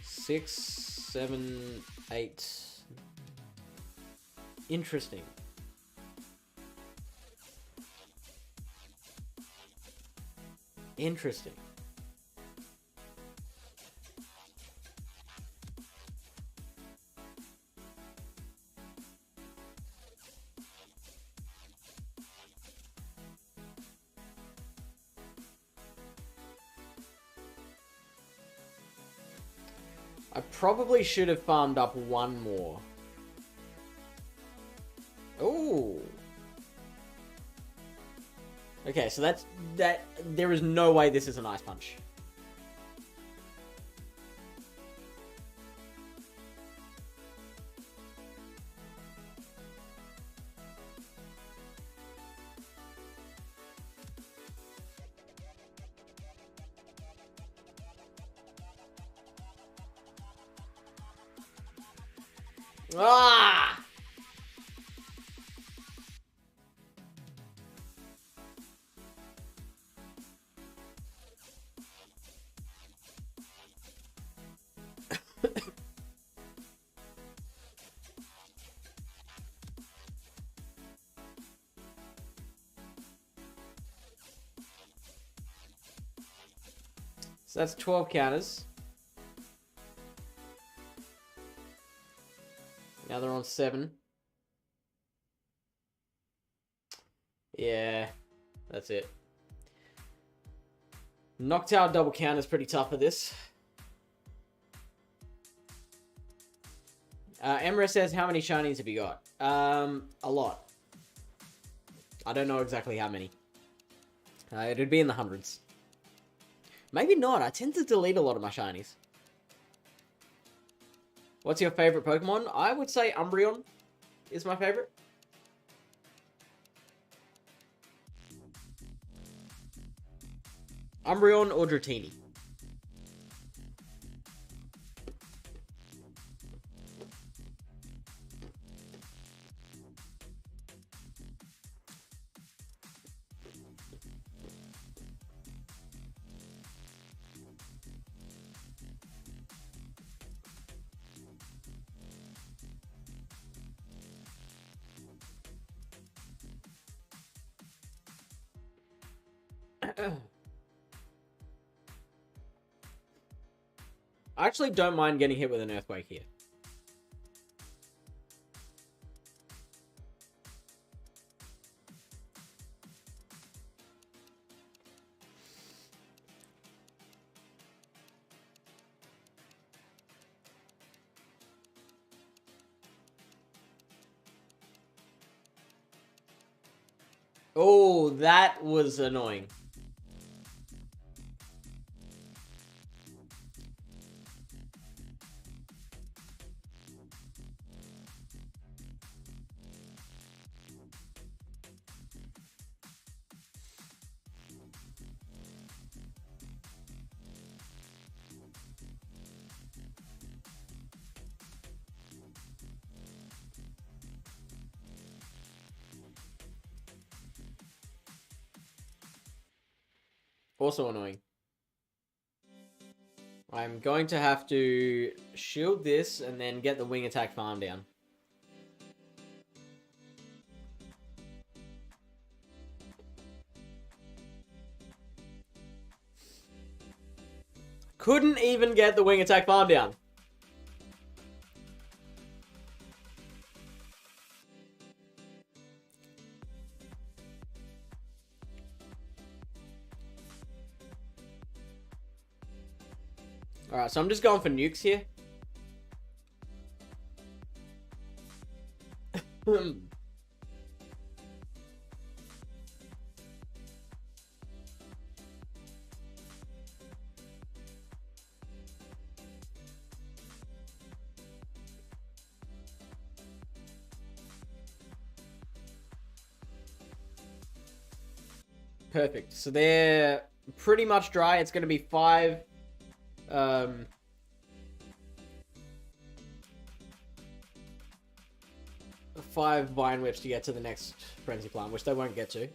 6, 7, 8. Interesting. Interesting. I probably should have farmed up one more. Ooh. Okay, so that. There is no way this is an ice punch. Ah! So that's 12 counters. Now they're on 7. Yeah, that's it. Noctowl double counter is pretty tough for this. Emra says, how many shinies have you got? A lot. I don't know exactly how many. It'd be in the hundreds. Maybe not. I tend to delete a lot of my shinies. What's your favorite Pokemon? I would say Umbreon is my favorite. Umbreon or Dratini. I actually don't mind getting hit with an Earthquake here. Oh, that was annoying. Also annoying. I'm going to have to shield this and then get the wing attack farm down. Couldn't even get the wing attack farm down. Alright, so I'm just going for nukes here. Perfect. So they're pretty much dry. It's going to be 5... 5 vine whips to get to the next frenzy plant, which they won't get to.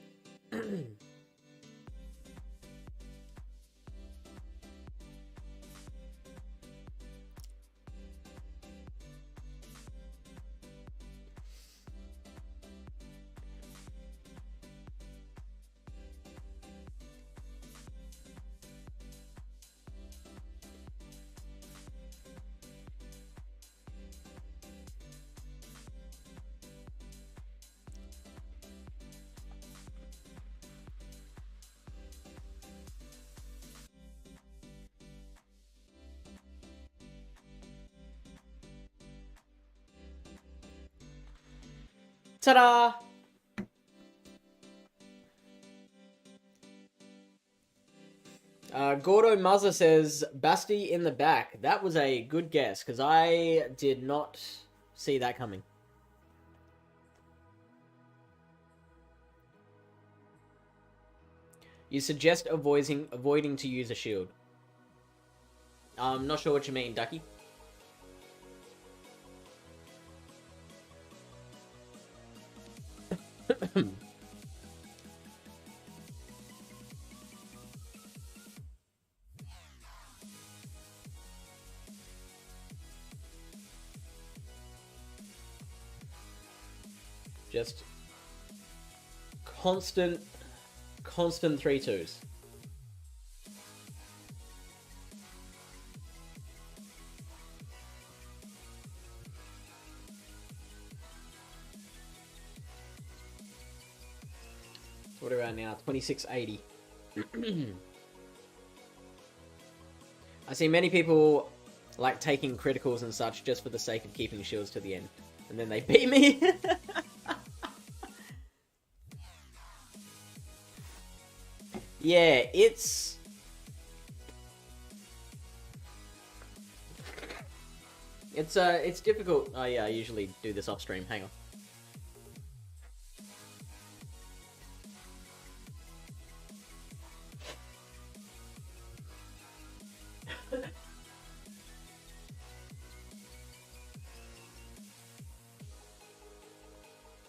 Ta-da! Gordo Muzza says, Basti in the back. That was a good guess, because I did not see that coming. You suggest avoiding to use a shield. I'm not sure what you mean, Ducky. Just constant 3-2s. What are we at now? 2680. I see many people like taking criticals and such just for the sake of keeping shields to the end. And then they beat me. Yeah, it's difficult. Oh yeah, I usually do this off stream. Hang on.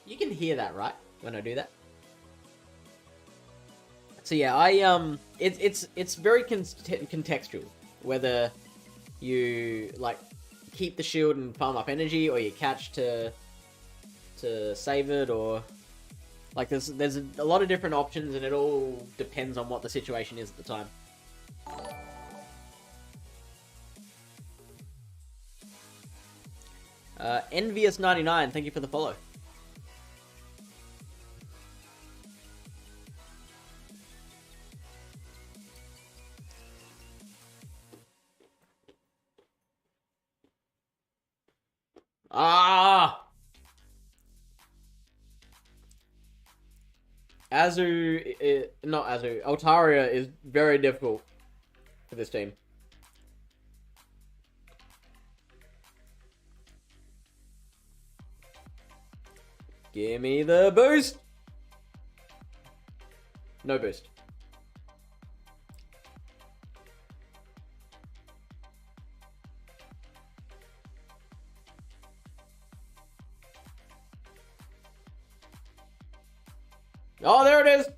You can hear that, right? When I do that. So yeah, it's very contextual whether you like keep the shield and farm up energy, or you catch to save it, or like there's a lot of different options, and it all depends on what the situation is at the time. Envious99, thank you for the follow. Ah! Not Azu. Altaria is very difficult for this team. Give me the boost! No boost. Oh, there it is!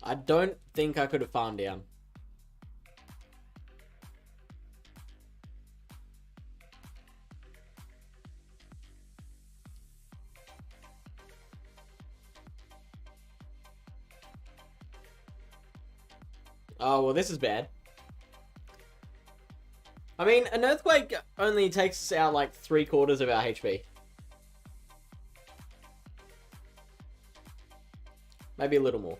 I don't think I could have farmed down. Oh, well, this is bad. I mean, an earthquake only takes out like 3/4 of our HP. Maybe a little more.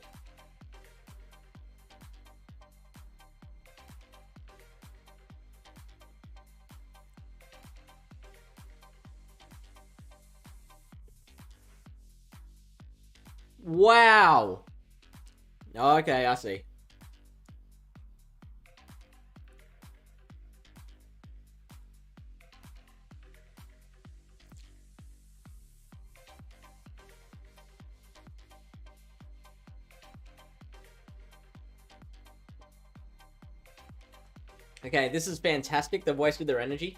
Wow. Okay, I see. Okay, this is fantastic. They've wasted their energy.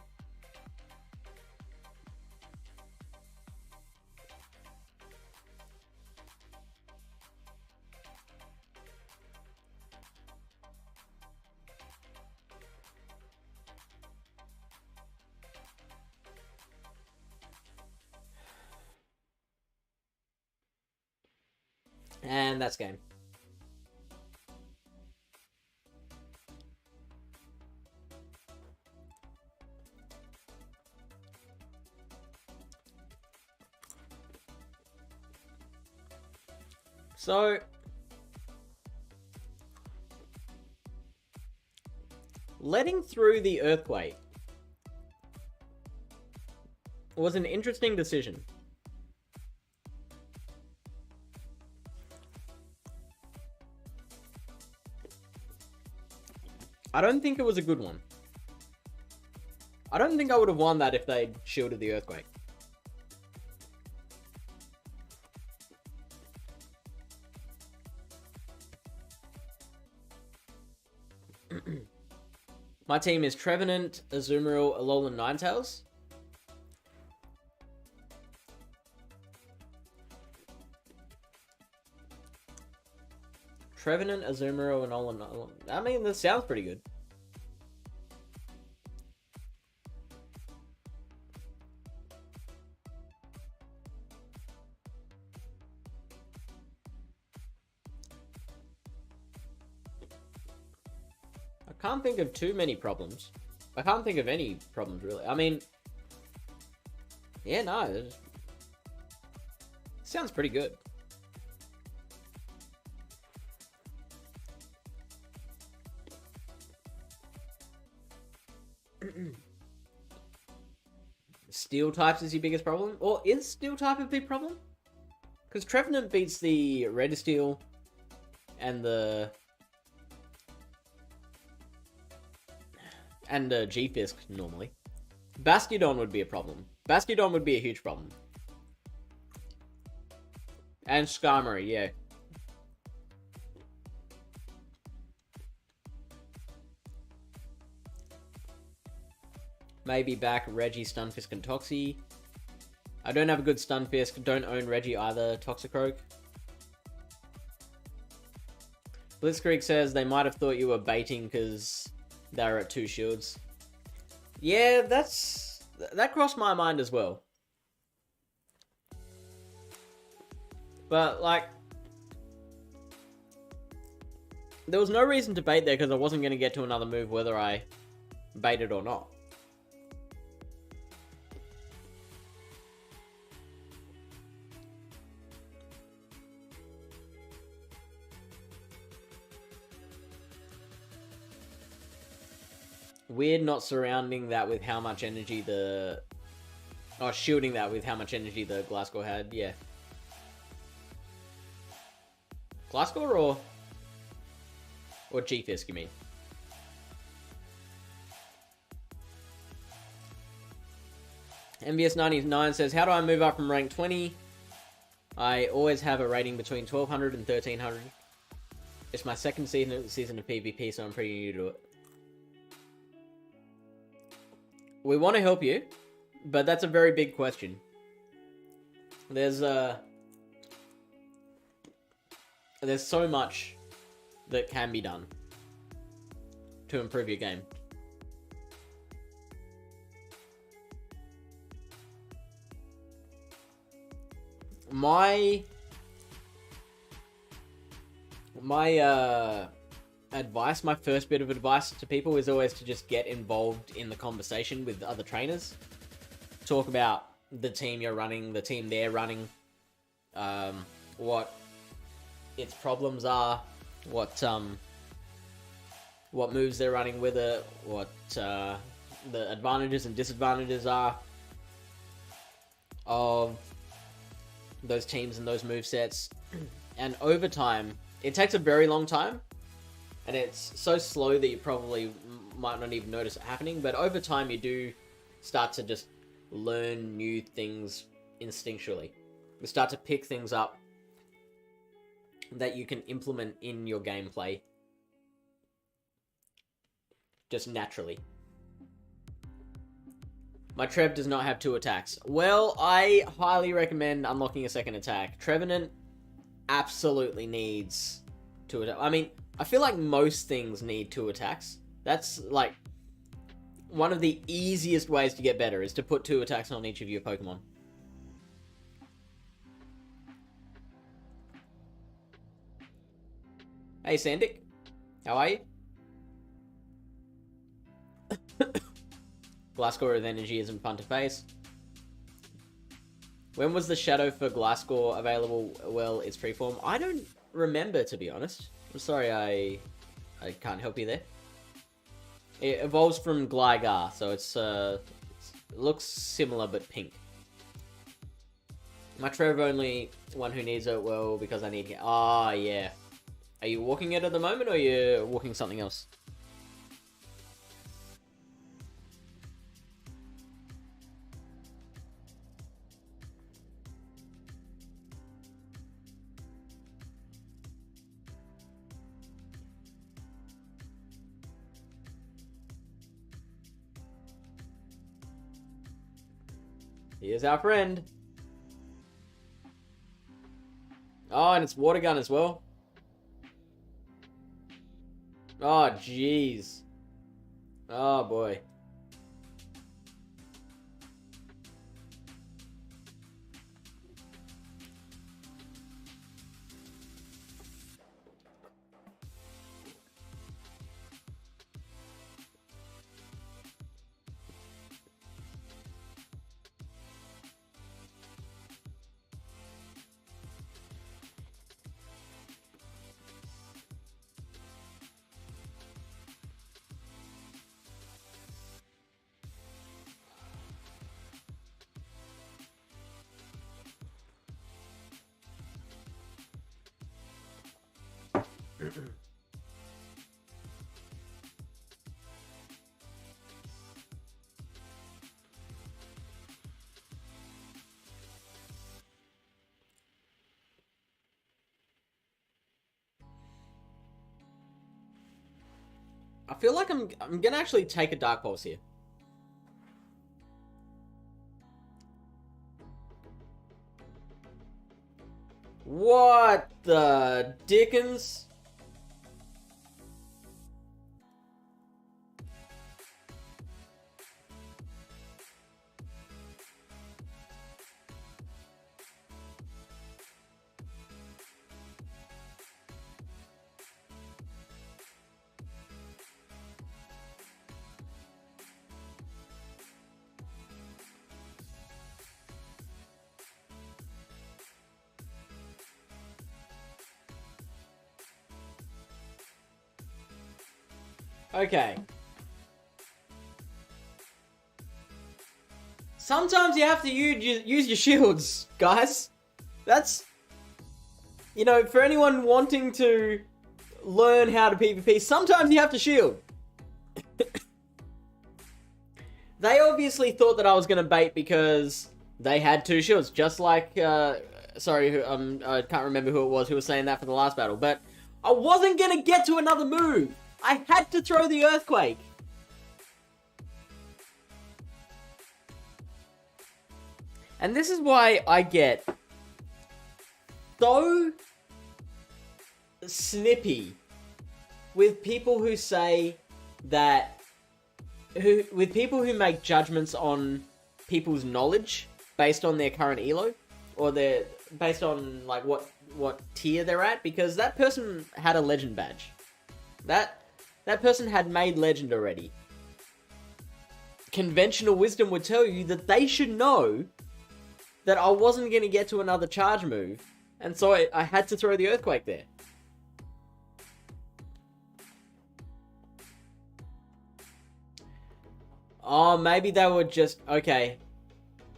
And that's game. So, letting through the earthquake was an interesting decision. I don't think it was a good one. I don't think I would have won that if they'd shielded the earthquake. My team is Trevenant, Azumarill, Alolan Ninetales. Trevenant, Azumarill, and Alolan. I mean, that sounds pretty good. I can't think of too many problems. I can't think of any problems, really. I mean, yeah, no. It sounds pretty good. Steel types is your biggest problem? Or is Steel type a big problem? Because Trevenant beats the Registeel and the G-Fisk normally. Bastiodon would be a problem. Bastiodon would be a huge problem. And Skarmory, yeah. Maybe back Reggie, Stunfisk, and Toxie. I don't have a good Stunfisk. Don't own Reggie either. Toxicroak. Blitzkrieg says they might have thought you were baiting because they were at 2 shields. Yeah, that crossed my mind as well. But, like, there was no reason to bait there because I wasn't going to get to another move whether I baited or not. Weird not surrounding that with how much energy the... Oh, shielding that with how much energy the Glasgow had, yeah. Glasgow or G-Fisk, you mean? MVS99 says, how do I move up from rank 20? I always have a rating between 1200 and 1300. It's my second season of PvP, so I'm pretty new to it. We want to help you, but that's a very big question. There's so much that can be done to improve your game. My advice, my first bit of advice to people is always to just get involved in the conversation with other trainers. Talk about the team you're running, the team they're running, what its problems are, what moves they're running with it, what the advantages and disadvantages are of those teams and those movesets. And over time, it takes a very long time, and it's so slow that you probably might not even notice it happening, but over time you do start to just learn new things instinctually. You start to pick things up that you can implement in your gameplay just naturally. My Trev does not have 2 attacks. Well, I highly recommend unlocking a second attack. Trevenant absolutely needs 2 attacks. I mean, I feel like most things need 2 attacks. That's, like, one of the easiest ways to get better is to put 2 attacks on each of your Pokemon. Hey, Sandic. How are you? Glasgow with energy isn't fun to face. When was the shadow for Glasgow available? Well, it's freeform. I don't remember, to be honest. I'm sorry, I can't help you there. It evolves from Gligar, so it looks similar but pink. My Trev only one who needs it, well, because I need it. Ah, yeah. Are you walking it at the moment, or are you walking something else? Here's our friend. Oh, and it's water gun as well. Oh, jeez. Oh, boy. I feel like I'm gonna actually take a Dark Pulse here. What the dickens? Okay. Sometimes you have to use your shields, guys. That's... You know, for anyone wanting to learn how to PvP, sometimes you have to shield. They obviously thought that I was going to bait because they had 2 shields. Just like... sorry, I can't remember who it was who was saying that for the last battle. But I wasn't going to get to another move. I had to throw the Earthquake. And this is why I get so snippy with people who say that... with people who make judgments on people's knowledge based on their current elo. Or their... based on, like, what tier they're at. Because that person had a legend badge. That person had made legend already. Conventional wisdom would tell you that they should know that I wasn't going to get to another charge move. And so I had to throw the Earthquake there. Oh, maybe they were just... Okay.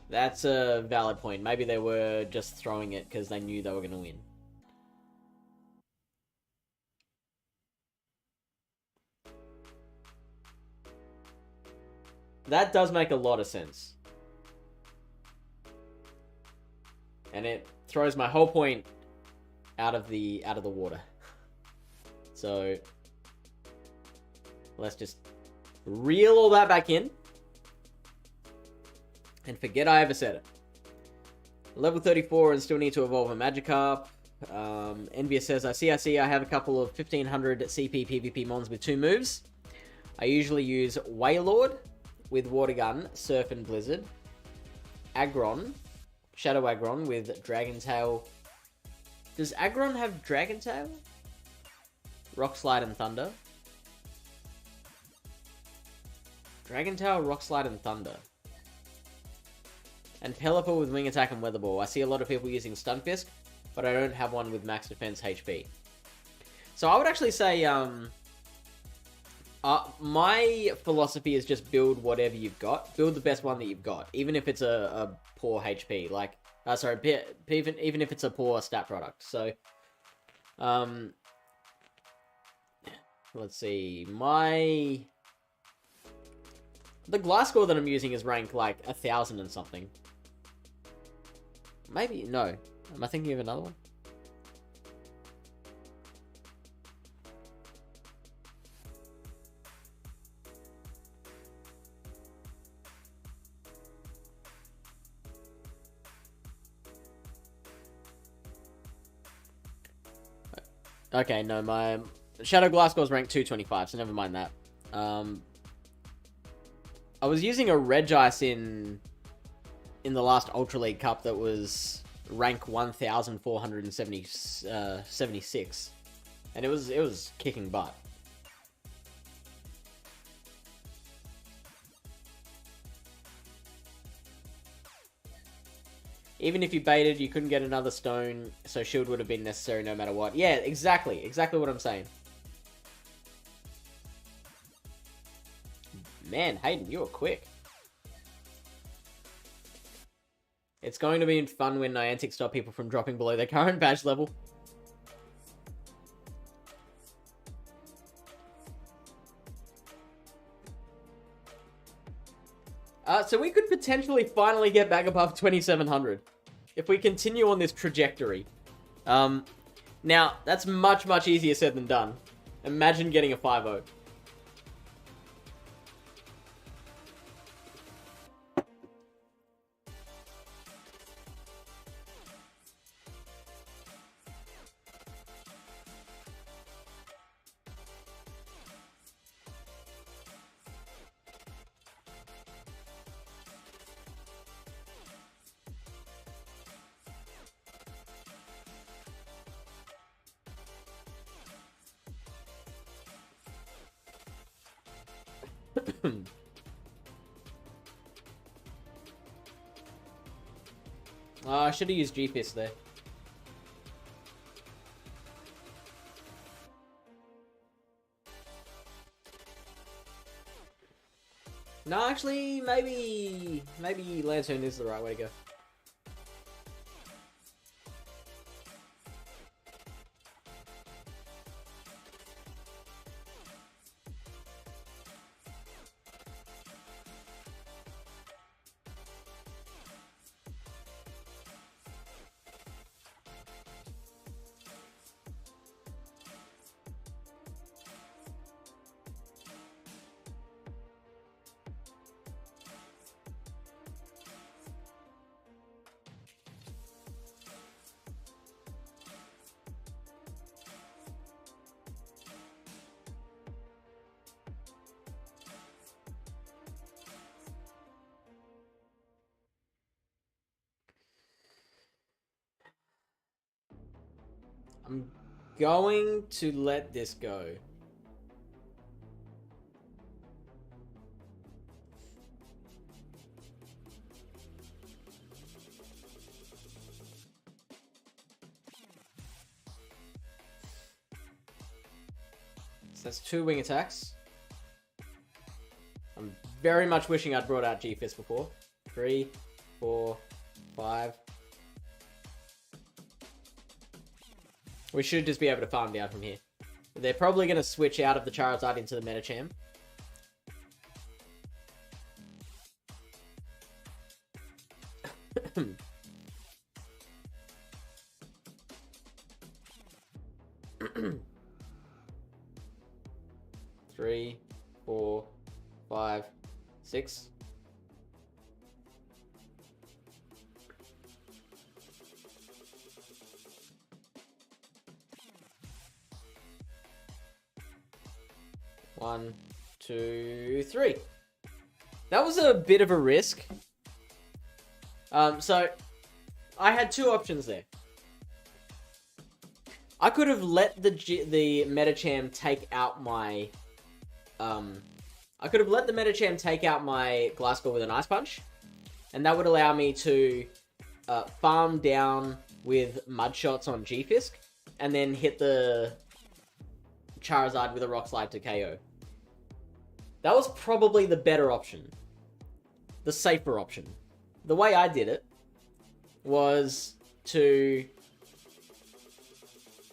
That's a valid point. Maybe they were just throwing it because they knew they were going to win. That does make a lot of sense. And it throws my whole point out of the water. So let's just Reel all that back in. And forget I ever said it. Level 34 and still need to evolve a Magikarp. Envious says, I see, I have a couple of 1500 CP PvP mons with 2 moves. I usually use Wailord with Water Gun, Surf and Blizzard. Aggron, Shadow Aggron with Dragon Tail. Does Aggron have Dragon Tail? Rock Slide and Thunder. Dragon Tail, Rock Slide and Thunder. And Pelipper with Wing Attack and Weather Ball. I see a lot of people using Stunfisk, but I don't have one with max defense HP. So I would actually say, my philosophy is just build whatever you've got. Build the best one that you've got, even if it's a poor HP. Like, even if it's a poor stat product. So, let's see. The Glasgow that I'm using is rank like 1000 and something. Maybe, no. Am I thinking of another one? Okay, no, my Shadow Glasgow is rank 225, so never mind that. I was using a Regice in the last Ultra League Cup that was rank 1476, and it was kicking butt. Even if you baited, you couldn't get another stone, so shield would have been necessary no matter what. Yeah, exactly what I'm saying. Man, Hayden, you were quick. It's going to be fun when Niantic stop people from dropping below their current badge level. So we could potentially finally get back above 2700 if we continue on this trajectory. Now, that's much, much easier said than done. Imagine getting a 5-0. I should have used G-Fist there. No, actually, maybe Lantern is the right way to go. I'm going to let this go. So that's 2 wing attacks. I'm very much wishing I'd brought out G-Fist before. 3, 4, 5. We should just be able to farm down from here. They're probably going to switch out of the Charizard into the Medicham. Three, 4, 5, 6. One, 2, 3. That was a bit of a risk. So I had two options there. I could have let the Metacham take out my Glasgow with an Ice Punch, and that would allow me to farm down with Mud Shots on G-Fisk, and then hit the Charizard with a Rock Slide to KO. That was probably the better option. The safer option. The way I did it was to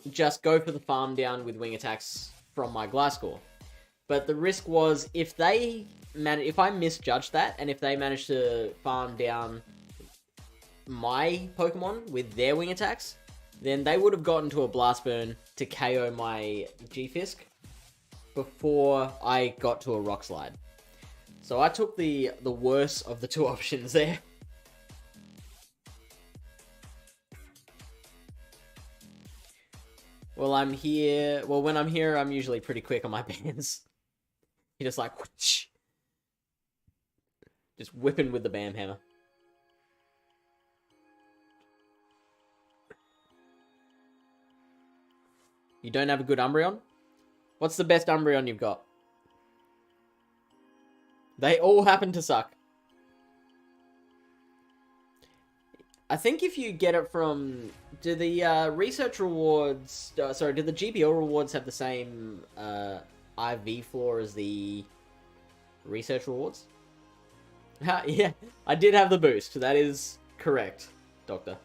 just go for the farm down with wing attacks from my Gliscor. But the risk was if I misjudged that, and if they managed to farm down my Pokemon with their wing attacks, then they would have gotten to a Blast Burn to KO my G-Fisk before I got to a Rock Slide. So I took the worst of the two options there. Well, I'm here. Well, when I'm here, I'm usually pretty quick on my bans. You're just like, whoosh, just whipping with the Bam Hammer. You don't have a good Umbreon? What's the best Umbreon you've got? They all happen to suck. I think if you get it from... Do the research rewards... sorry, do the GBL rewards have the same IV floor as the research rewards? Yeah, I did have the boost. That is correct, Doctor.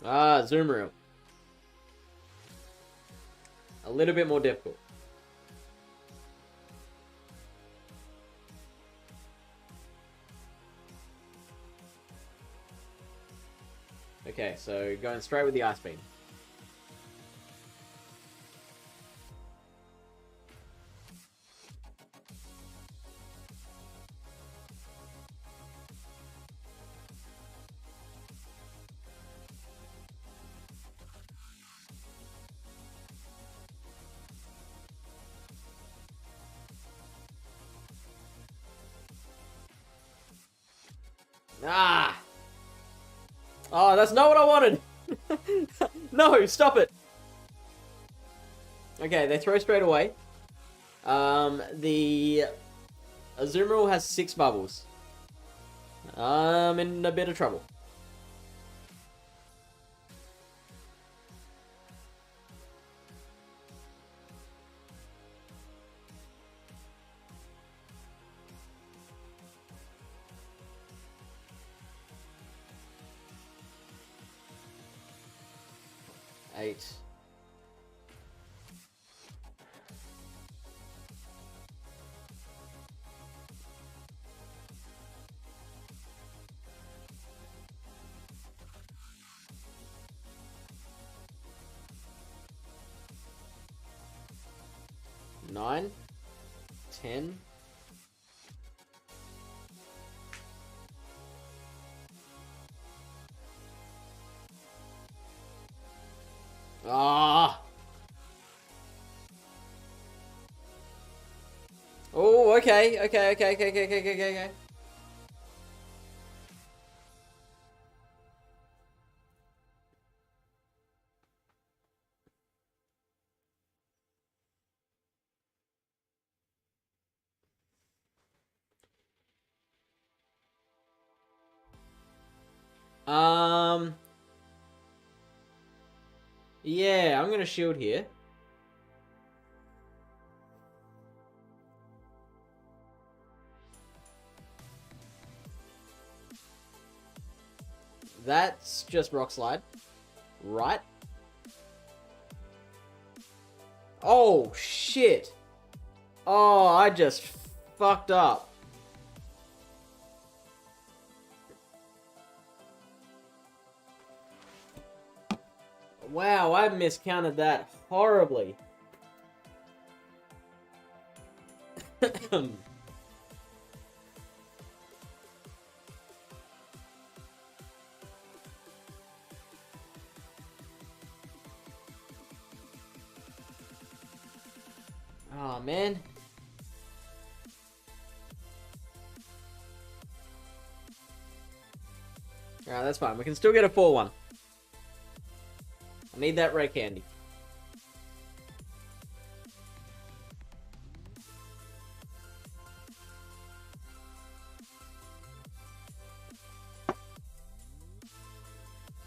Ah, Zoomeroo. A little bit more difficult. Okay, so going straight with the Ice Beam. Ah! Oh, that's not what I wanted! No, stop it! Okay, they throw straight away. The Azumarill has 6 bubbles. I'm in a bit of trouble. Eight. Nine. 10. Ah. Oh, okay. Yeah, I'm gonna shield here. That's just Rock Slide. Right? Oh, shit. Oh, I just fucked up. Wow, I miscounted that horribly. Oh, man. Alright, that's fine. We can still get a 4-1. I need that red candy.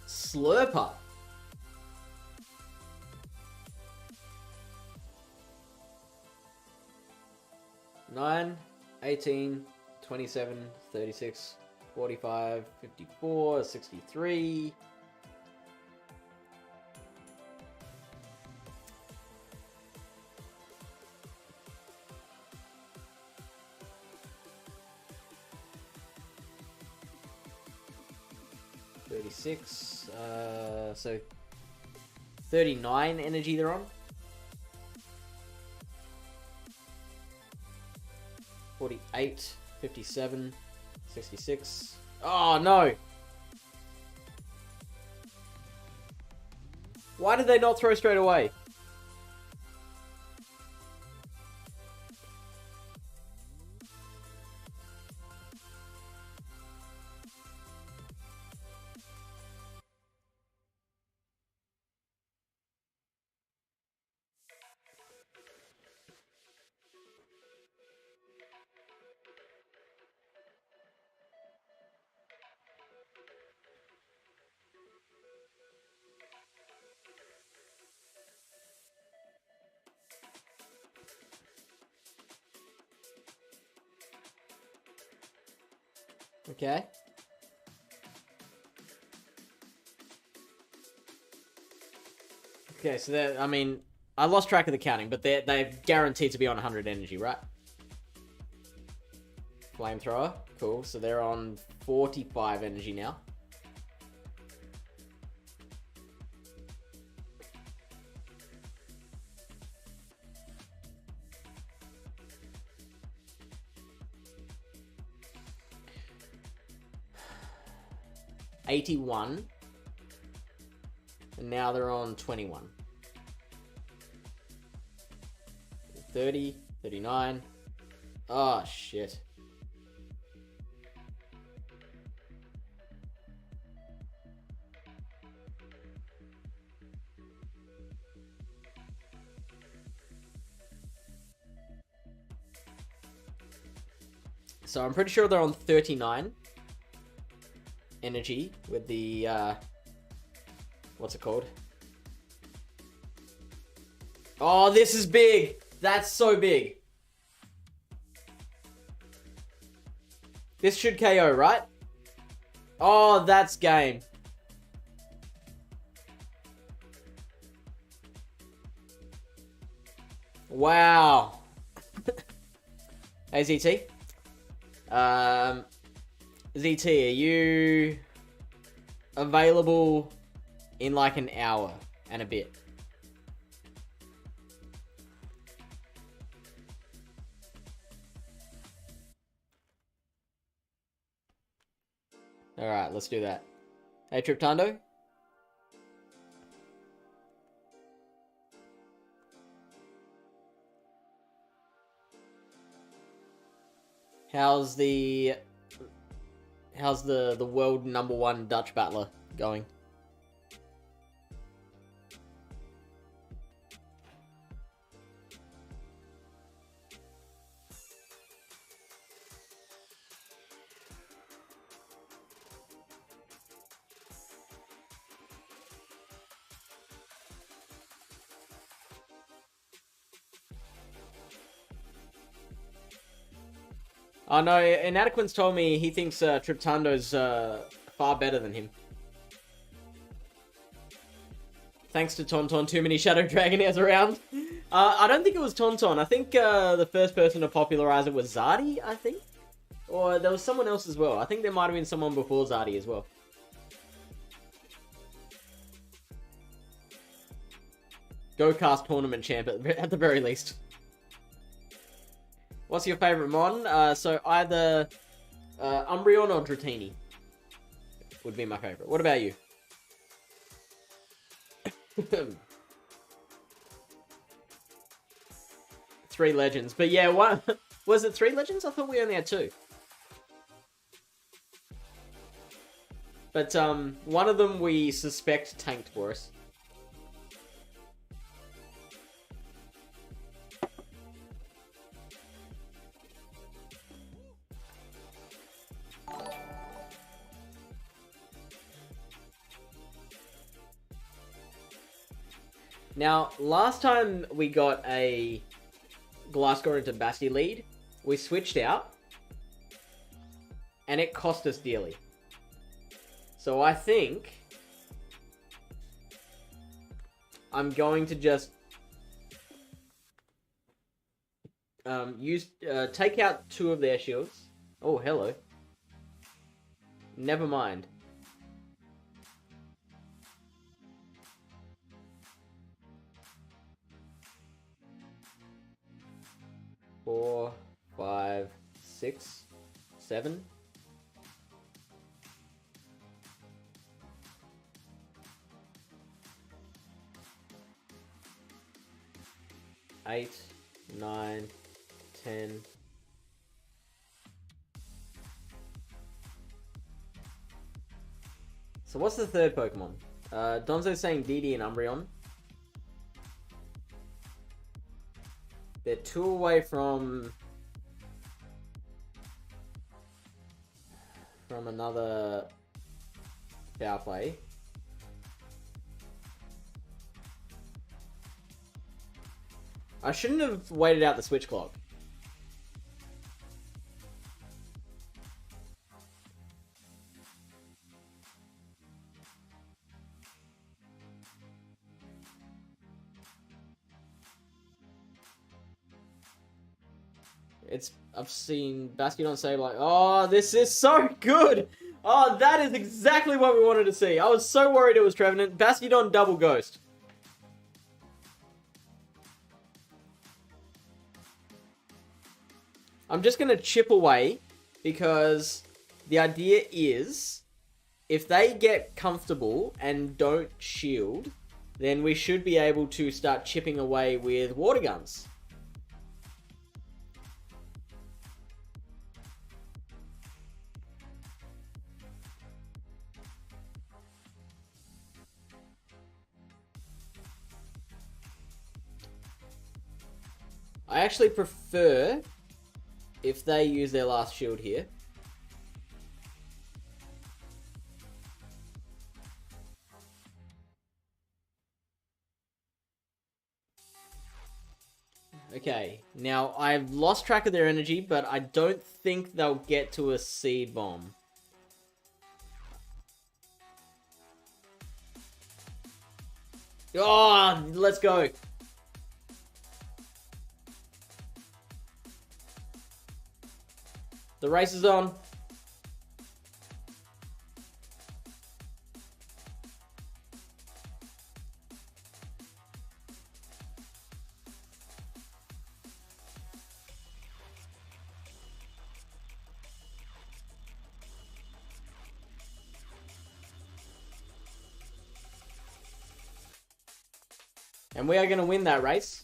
Slurper. Nine, 18, 27, 36, 45, 54, 63. So 39 energy they're on. 48, 57, 66. Oh no! Why did they not throw straight away? Okay. Okay, so they're, I mean, I lost track of the counting, but they're guaranteed to be on 100 energy, right? Flamethrower, cool. So they're on 45 energy now. $81. And now they're on 21. 30, 39. Oh, shit. So I'm pretty sure they're on 39 energy with the, what's it called? Oh, this is big. That's so big. This should KO, right? Oh, that's game. Wow. Hey, ZT. ZT, are you available in like an hour and a bit? Alright, let's do that. Hey, Triptando. How's the world #1 Dutch battler going? Oh no, Inadequate's told me he thinks Triptando's far better than him. Thanks to Tauntaun, too many Shadow Dragonairs around. I don't think it was Tauntaun. I think the first person to popularize it was Zardy, I think. Or there was someone else as well. I think there might have been someone before Zardy as well. Go cast tournament champ at the very least. What's your favorite mon? So either Umbreon or Dratini would be my favorite. What about you? 3 legends. But yeah, one was it 3 legends? I thought we only had 2. But one of them we suspect tanked for us. Now, last time we got a Glasgow into Basti lead, we switched out, and it cost us dearly. So I think I'm going to just take out 2 of their shields. Oh, hello. Never mind. Four, 5, 6, 7. Eight, 9, 10. So what's the third Pokemon? Donzo's saying DD and Umbreon. They're 2 away from another power play. I shouldn't have waited out the switch clock. I've seen Bastion say like, oh, this is so good. Oh, that is exactly what we wanted to see. I was so worried it was Trevenant. Bastion double ghost. I'm just going to chip away because the idea is if they get comfortable and don't shield, then we should be able to start chipping away with water guns. I actually prefer if they use their last shield here. Okay, now I've lost track of their energy, but I don't think they'll get to a seed bomb. Oh, let's go. The race is on. And we are going to win that race.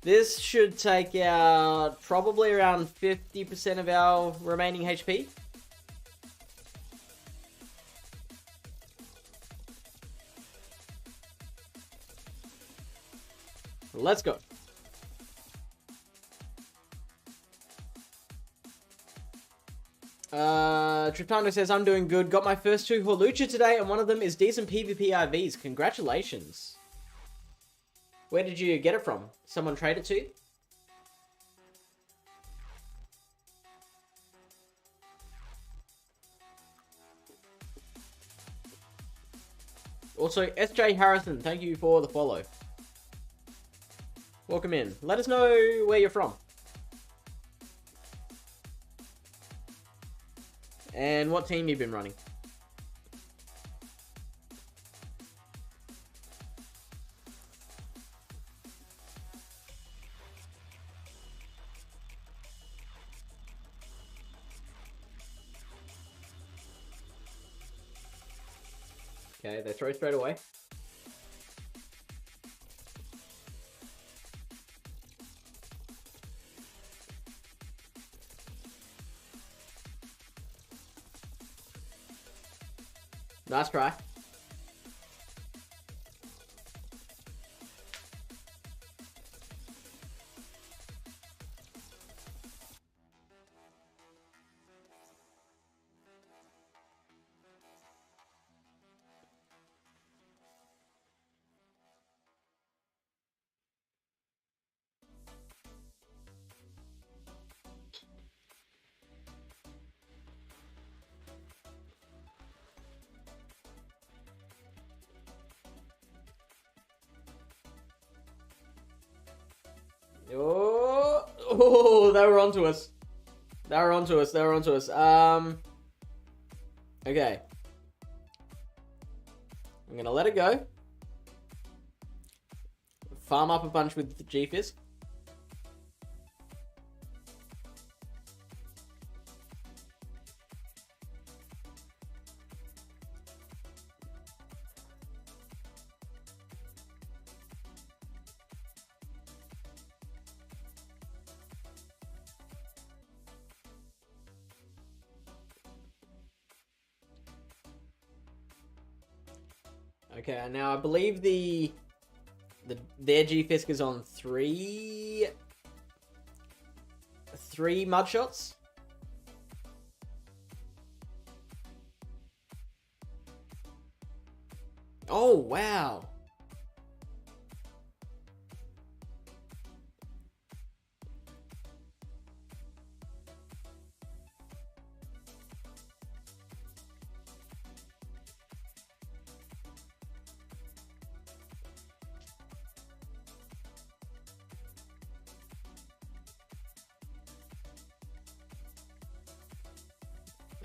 This should take out probably around 50% of our remaining HP. Let's go. Triptando says, I'm doing good. Got my first 2 Hawlucha today, and one of them is decent PvP IVs. Congratulations. Where did you get it from? Someone trade it to you? Also, SJ Harrison, thank you for the follow. Welcome in. Let us know where you're from. And what team you've been running. Okay, they throw straight away. Nice try. Oh, they were onto us. They were onto us. They were onto us. Okay. I'm gonna let it go. Farm up a bunch with the G-Fizz. Okay, now I believe their G-Fisk is on three mud shots. Oh, wow.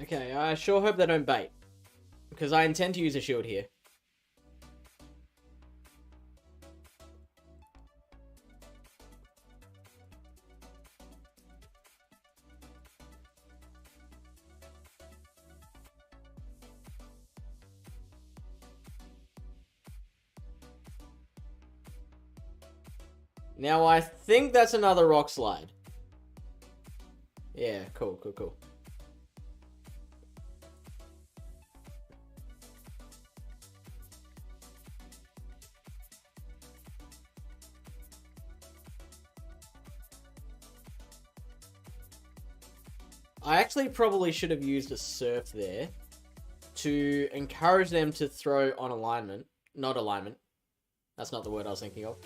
Okay, I sure hope they don't bait. Because I intend to use a shield here. Now I think that's another rock slide. Yeah, cool, cool, cool. I actually probably should have used a surf there to encourage them to throw on alignment. Not alignment. That's not the word I was thinking of.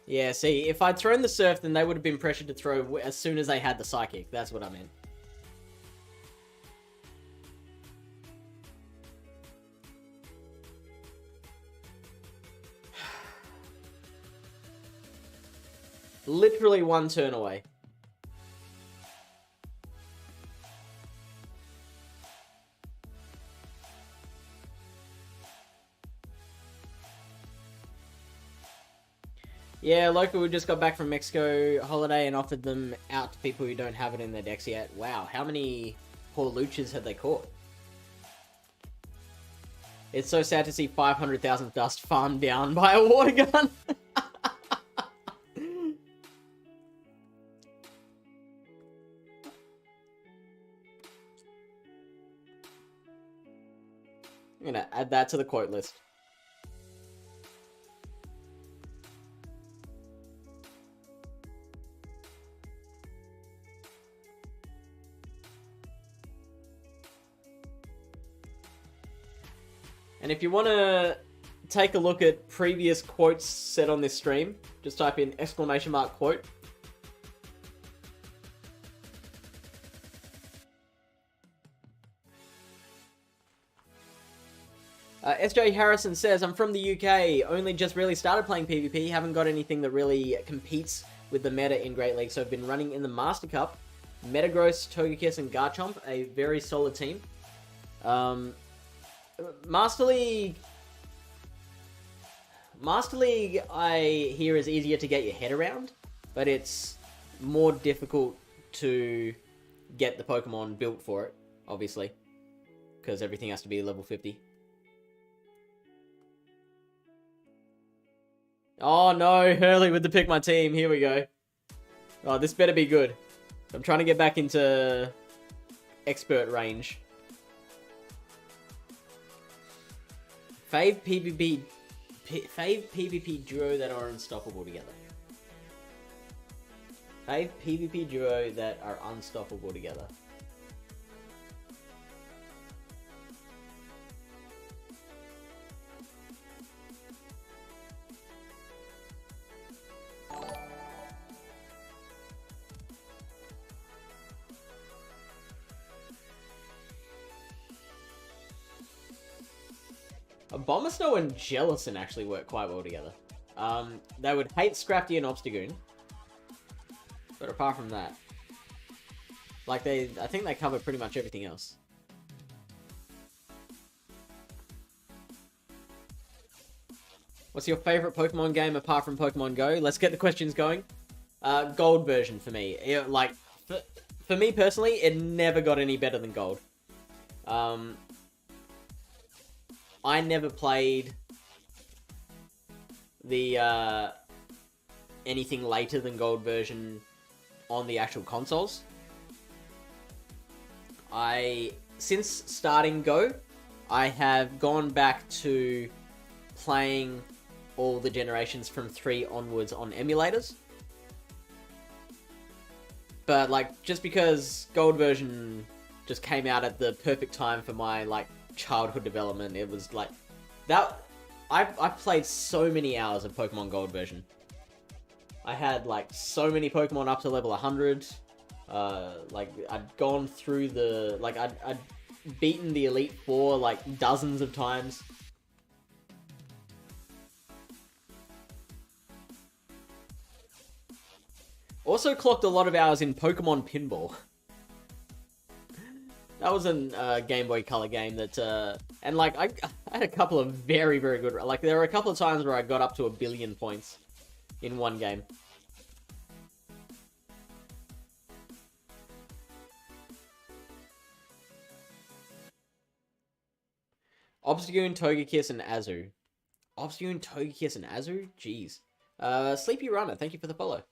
Yeah, see, if I'd thrown the surf, then they would have been pressured to throw as soon as they had the psychic. That's what I meant. Literally one turn away. Yeah, local who just got back from Mexico holiday and offered them out to people who don't have it in their decks yet. Wow, how many poor Luchas had they caught? It's so sad to see 500,000 dust farmed down by a water gun. I'm gonna add that to the quote list. And if you want to take a look at previous quotes said on this stream, just type in !quote. SJ Harrison says, I'm from the UK, only just really started playing PvP, haven't got anything that really competes with the meta in Great League, so I've been running in the Master Cup, Metagross, Togekiss, and Garchomp, a very solid team. Master League, I hear, is easier to get your head around, but it's more difficult to get the Pokemon built for it, obviously, because everything has to be level 50. Oh no, Hurley with the pick my team. Here we go. Oh, this better be good. I'm trying to get back into expert range. Fave PvP duo that are unstoppable together. Fave PvP duo that are unstoppable together. Abomasnow and Jellicent actually work quite well together. They would hate Scrafty and Obstagoon. But apart from that, like I think they cover pretty much everything else. What's your favorite Pokemon game apart from Pokemon Go? Let's get the questions going. Gold version for me. For me personally, it never got any better than Gold. I never played the anything later than Gold version on the actual consoles. Since starting Go, I have gone back to playing all the generations from 3 onwards on emulators. But like, just because Gold version just came out at the perfect time for my like childhood development, it was like that. I played so many hours of Pokemon Gold version. I had like so many Pokemon up to level 100. Like I'd gone through the I'd beaten the Elite Four like dozens of times. Also clocked a lot of hours in Pokemon Pinball. That was a Game Boy Color game that, and like I had a couple of very, very good. Like there were a couple of times where I got up to 1 billion points in one game. Obstagoon, Togekiss, and Azu. Obstagoon, Togekiss, and Azu? Jeez. Sleepy Runner, thank you for the follow.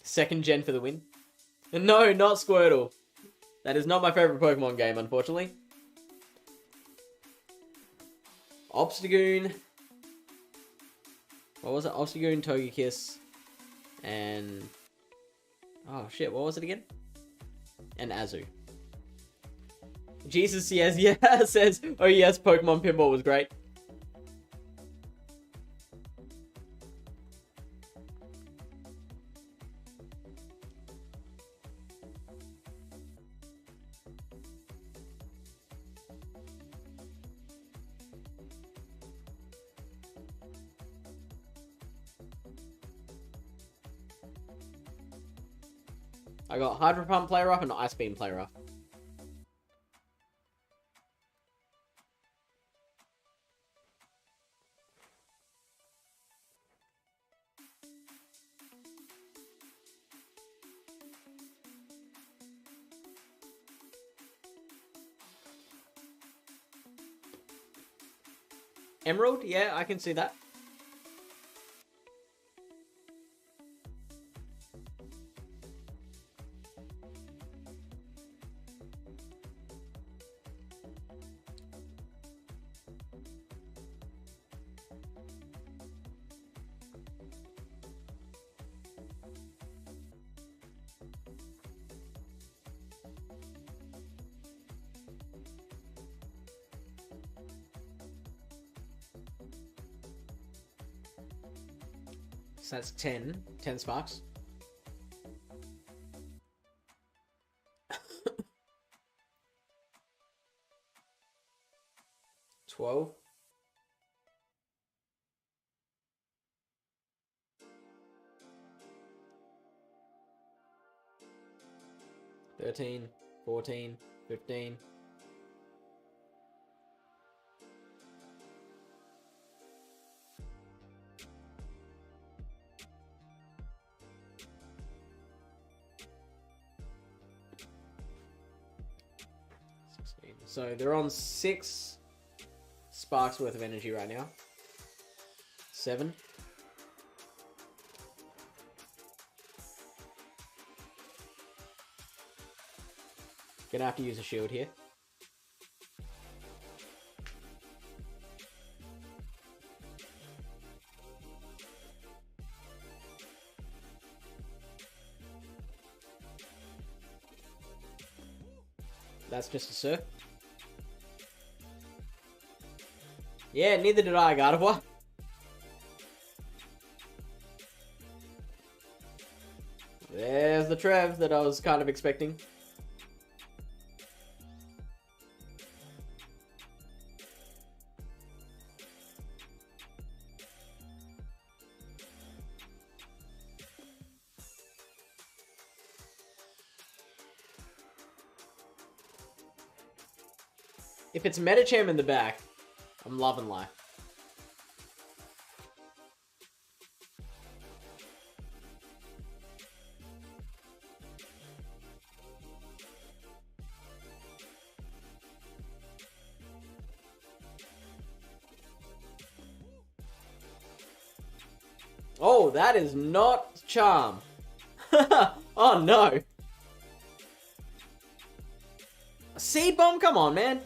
Second gen for the win. No, not Squirtle. That is not my favorite Pokemon game, unfortunately. Obstagoon. What was it? Obstagoon, Togekiss, and... oh shit, what was it again? And Azu. Jesus, yes, yeah, says, oh yes, Pokemon Pinball was great. I got Hydro Pump Play Rough and Ice Beam Play Rough. Emerald? Yeah, I can see that. So that's 10 sparks. $12. $13, $14, $15. So they're on 6 sparks worth of energy right now. 7. Gonna have to use a shield here. That's just a Surf. Yeah, neither did I, Gardevoir. There's the Trev that I was kind of expecting. If it's Medicham in the back, I'm loving life. Oh, that is not Charm. Oh no. A Seed Bomb? Come on, man.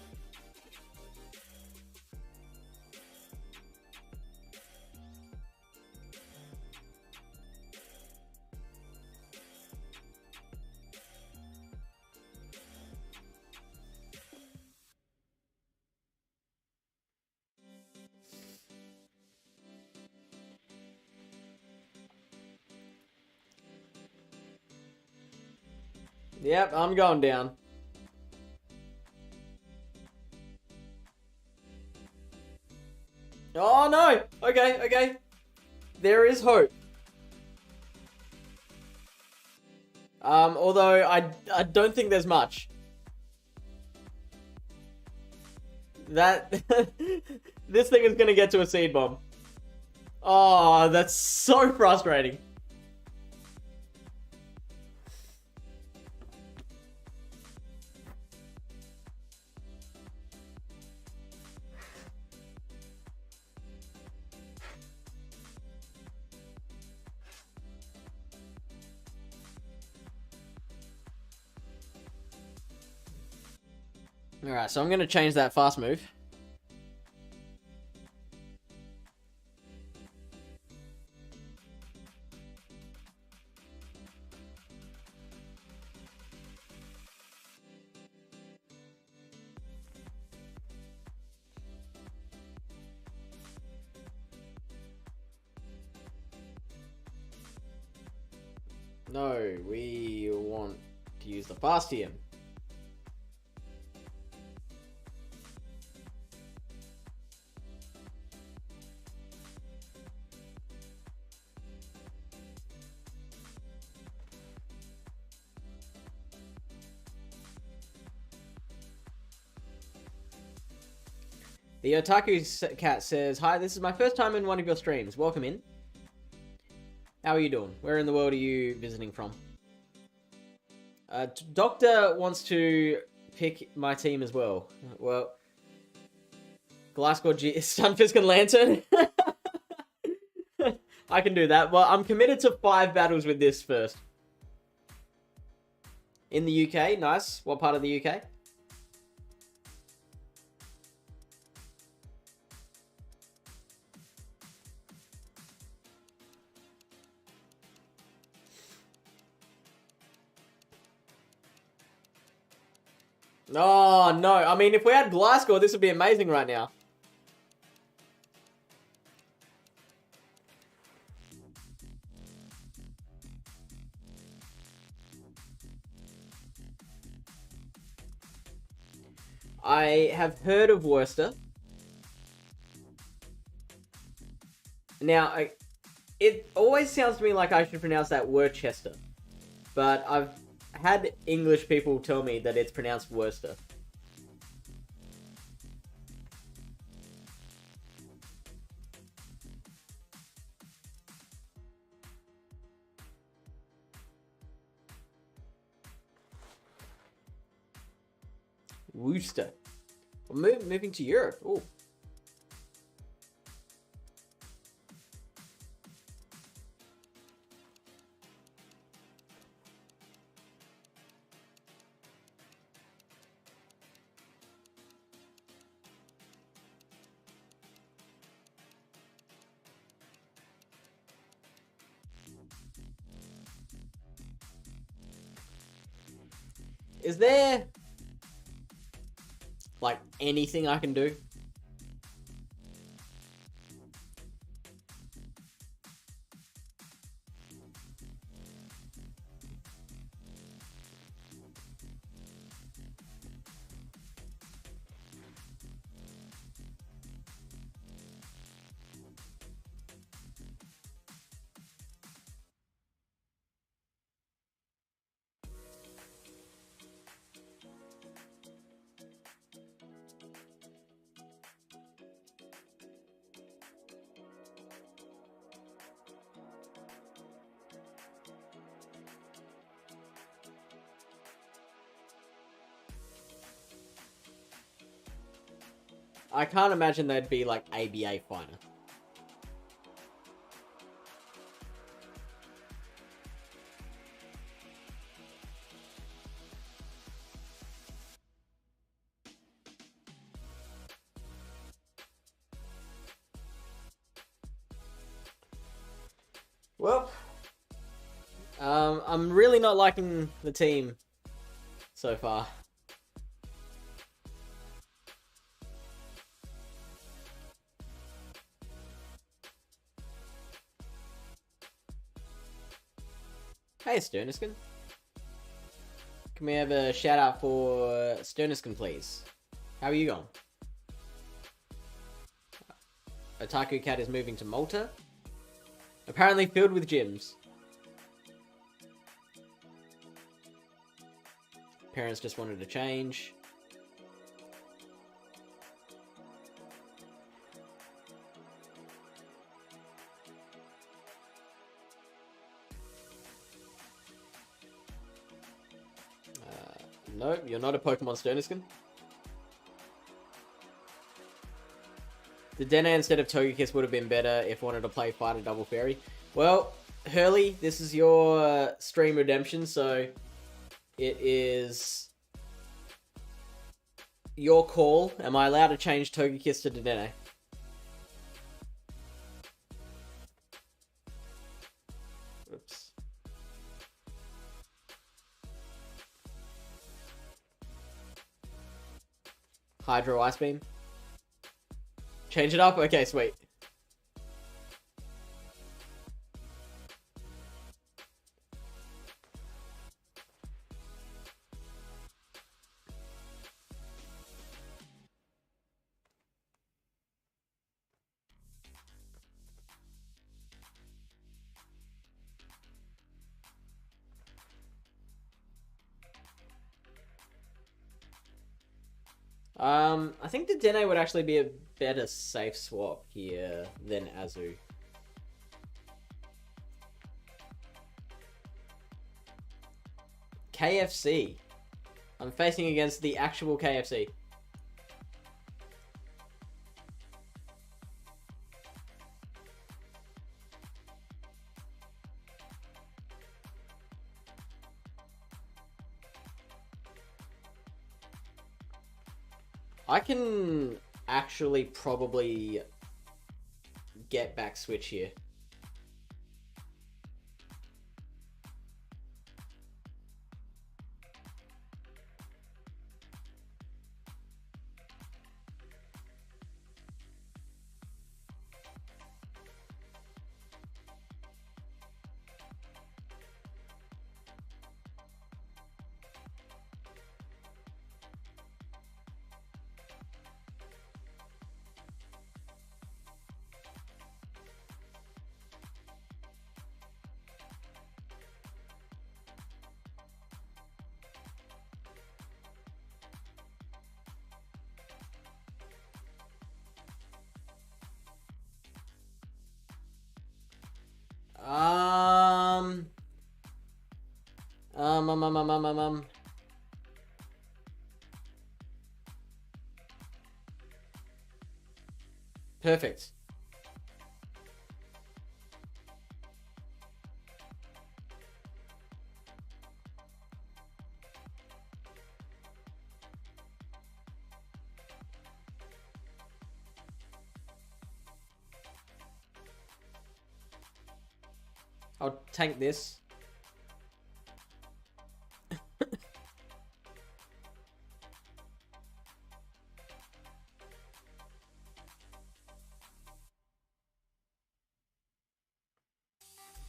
Yep, I'm going down. Oh no! Okay, okay. There is hope. Although I don't think there's much. That this thing is gonna get to a Seed Bomb. Oh, that's so frustrating. Alright, so I'm going to change that fast move. No, we want to use the fast TM. The Otaku Cat says, "Hi, this is my first time in one of your streams. Welcome in. How are you doing? Where in the world are you visiting from?" Doctor wants to pick my team as well. Well, Glasgow, Stunfisk and Lantern. I can do that. Well, I'm committed to 5 battles with this first. In the UK, nice. What part of the UK? Oh, no. I mean, if we had Glasgow, this would be amazing right now. I have heard of Worcester. Now, it always sounds to me like I should pronounce that Worcester. But I've had English people tell me that it's pronounced Worcester. Worcester. We're moving to Europe. Oh. Is there, like, anything I can do? I can't imagine they'd be like ABA finer. Well, I'm really not liking the team so far. Hey, Sterniskin. Can we have a shout out for Sterniskin, please? How are you going? Otaku Cat is moving to Malta. Apparently filled with gyms. Parents just wanted to change. No, you're not a Pokemon Sterniskin. The Dene instead of Togekiss would have been better if wanted to play Fighter Double Fairy. Well, Hurley, this is your stream redemption, so it is your call. Am I allowed to change Togekiss to Dedenne? Oops. Hydro Ice Beam. Change it up? Okay, sweet. I think the Dene would actually be a better safe swap here than Azu. KFC. I'm facing against the actual KFC. I can actually probably get back switch here. Perfect. I'll tank this.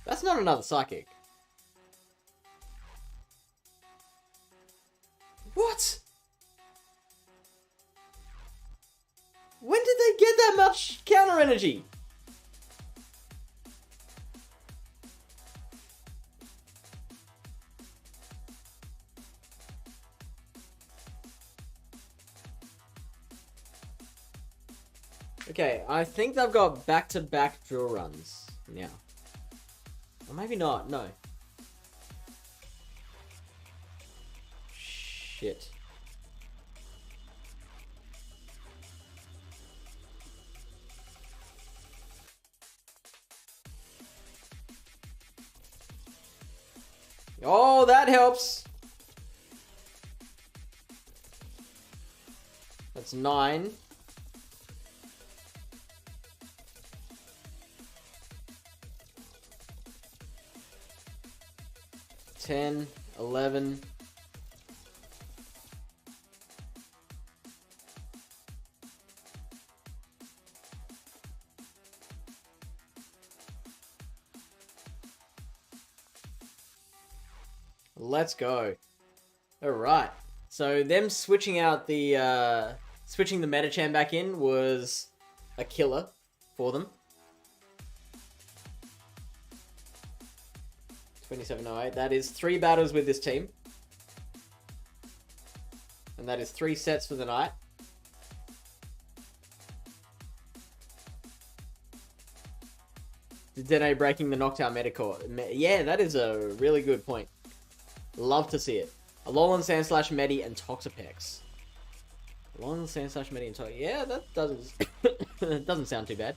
That's not another psychic. What? When did they get that much counter energy? Okay, I think they've got back-to-back drill runs now. Or maybe not, no. Shit. Oh, that helps. That's 9. $10, $11. Let's go. All right. So them switching out the switching the Metachan back in was a killer for them. 2708. That is 3 battles with this team. And that is 3 sets for the night. Dene breaking the Noctowl Metacore. Yeah, that is a really good point. Love to see it. Alolan Sandslash, Medi, and Toxapex. Alolan Sandslash, Medi, and Toxapex. Yeah, that doesn't, that doesn't sound too bad.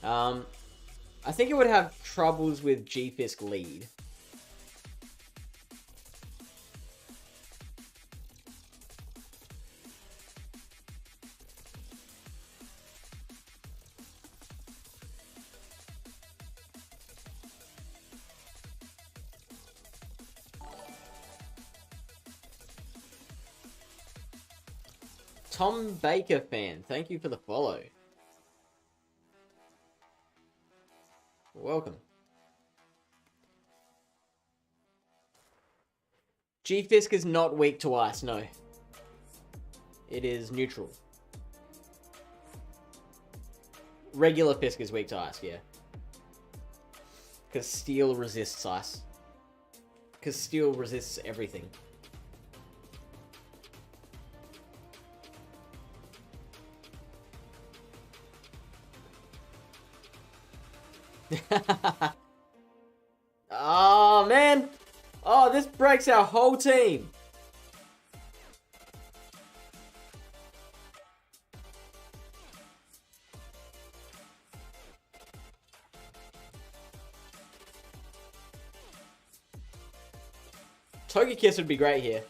I think it would have troubles with G-Fisk lead. Tom Baker fan, thank you for the follow. Welcome. G-Fisk is not weak to ice, no. It is neutral. Regular Fisk is weak to ice, yeah. Because steel resists ice. Because steel resists everything. Oh, man. Oh, this breaks our whole team. Togekiss would be great here.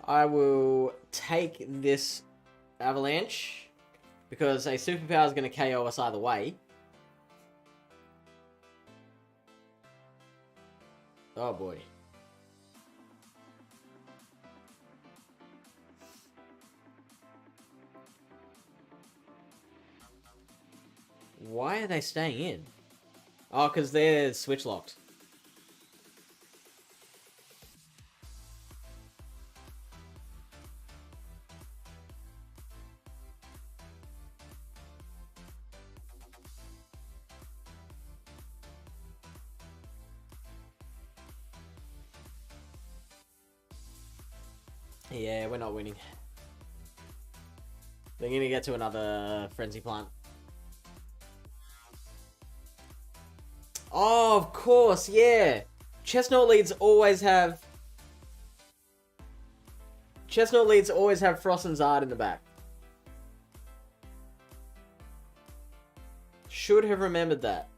I will take this avalanche because a superpower is going to KO us either way. Oh boy. Why are they staying in? Oh, because they're switch locked. Yeah, we're not winning. They're gonna get to another frenzy plant. Oh, of course, yeah. Chestnut leads always have Frost and Zard in the back. Should have remembered that.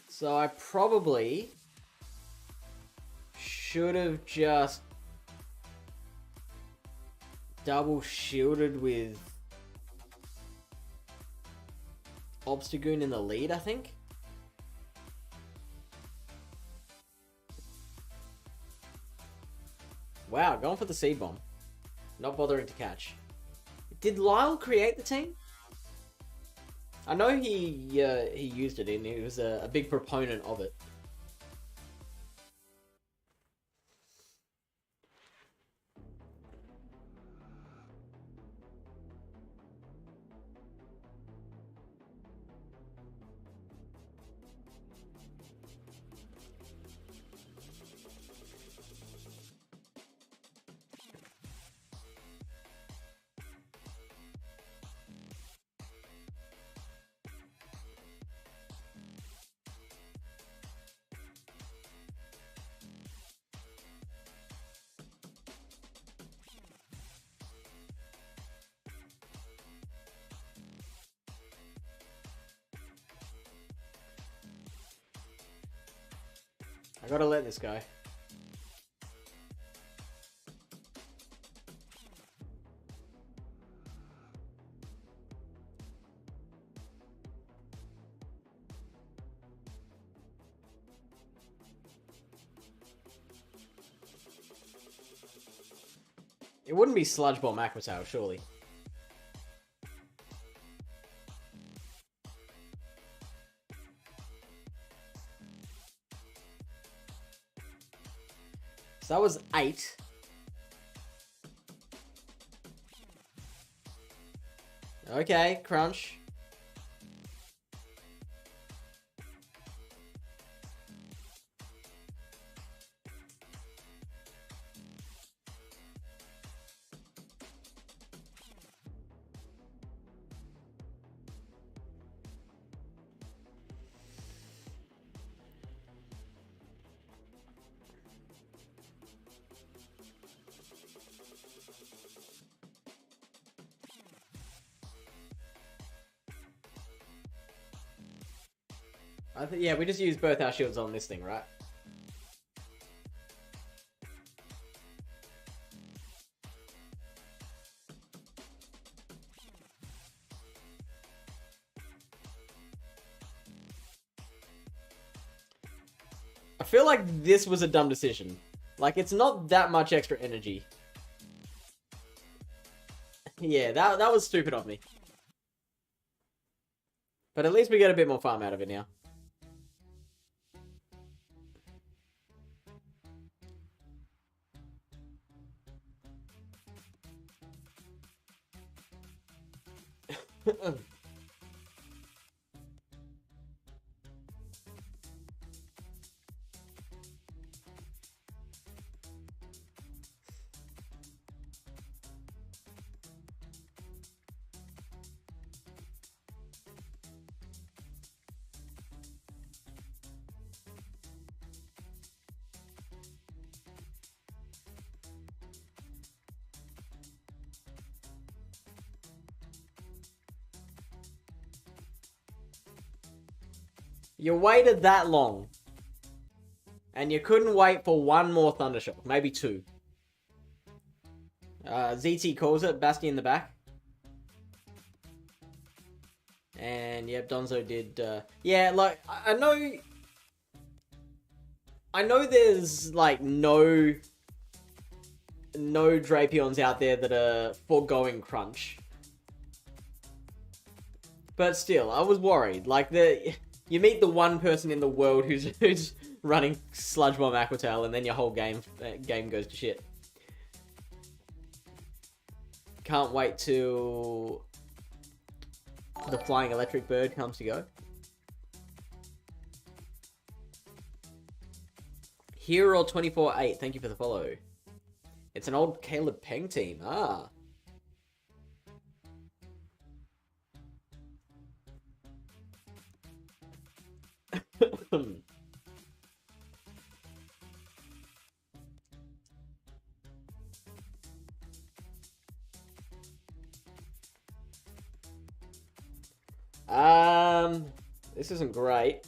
So I probably should have just double shielded with Obstagoon in the lead, I think. Wow, going for the seed bomb. Not bothering to catch. Did Lyle create the team? I know he used it and he was a big proponent of it. I gotta let this go. It wouldn't be Sludge Bomb Aqua Tail, surely. So that was 8. Okay, crunch. Yeah, we just used both our shields on this thing, right? I feel like this was a dumb decision. Like, it's not that much extra energy. Yeah, that was stupid of me. But at least we get a bit more farm out of it now. You waited that long. And you couldn't wait for one more Thundershock. Maybe two. ZT calls it. Basti in the back. And, yep, Donzo did... yeah, like, I know there's, like, no Drapions out there that are foregoing crunch. But still, I was worried. Like, you meet the one person in the world who's running Sludge Bomb Aquatail, and then your whole game goes to shit. Can't wait till the Flying Electric Bird comes to go. Hero 24-8, thank you for the follow. It's an old Caleb Peng team. Ah. This isn't great.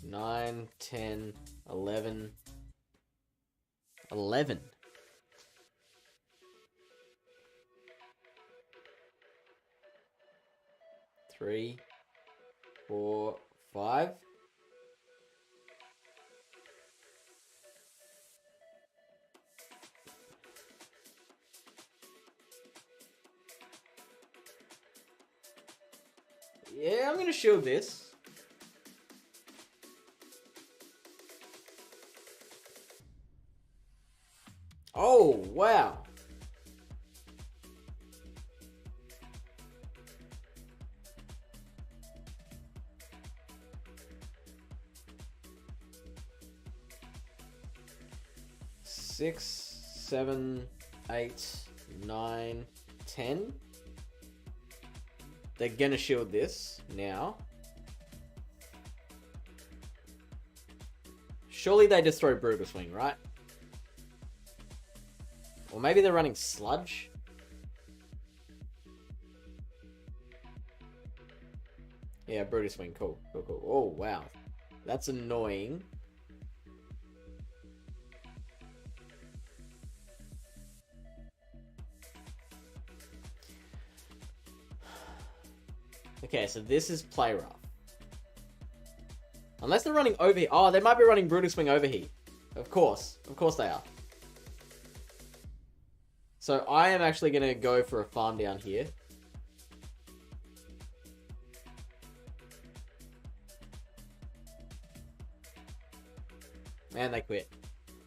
Nine, 10, 11. 11. 3, 4, 5. Yeah, I'm gonna shield this. Oh, wow. Six, 7, 8, 9, 10. They're gonna shield this now. Surely they just throw Brutal Swing, right? Or maybe they're running Sludge? Yeah, Brutal Swing, cool, cool, cool. Oh, wow. That's annoying. Okay, so this is play rough. Unless they're running Overheat. Oh, they might be running Brutal Swing Overheat. Of course they are. So I am actually going to go for a farm down here. And they quit.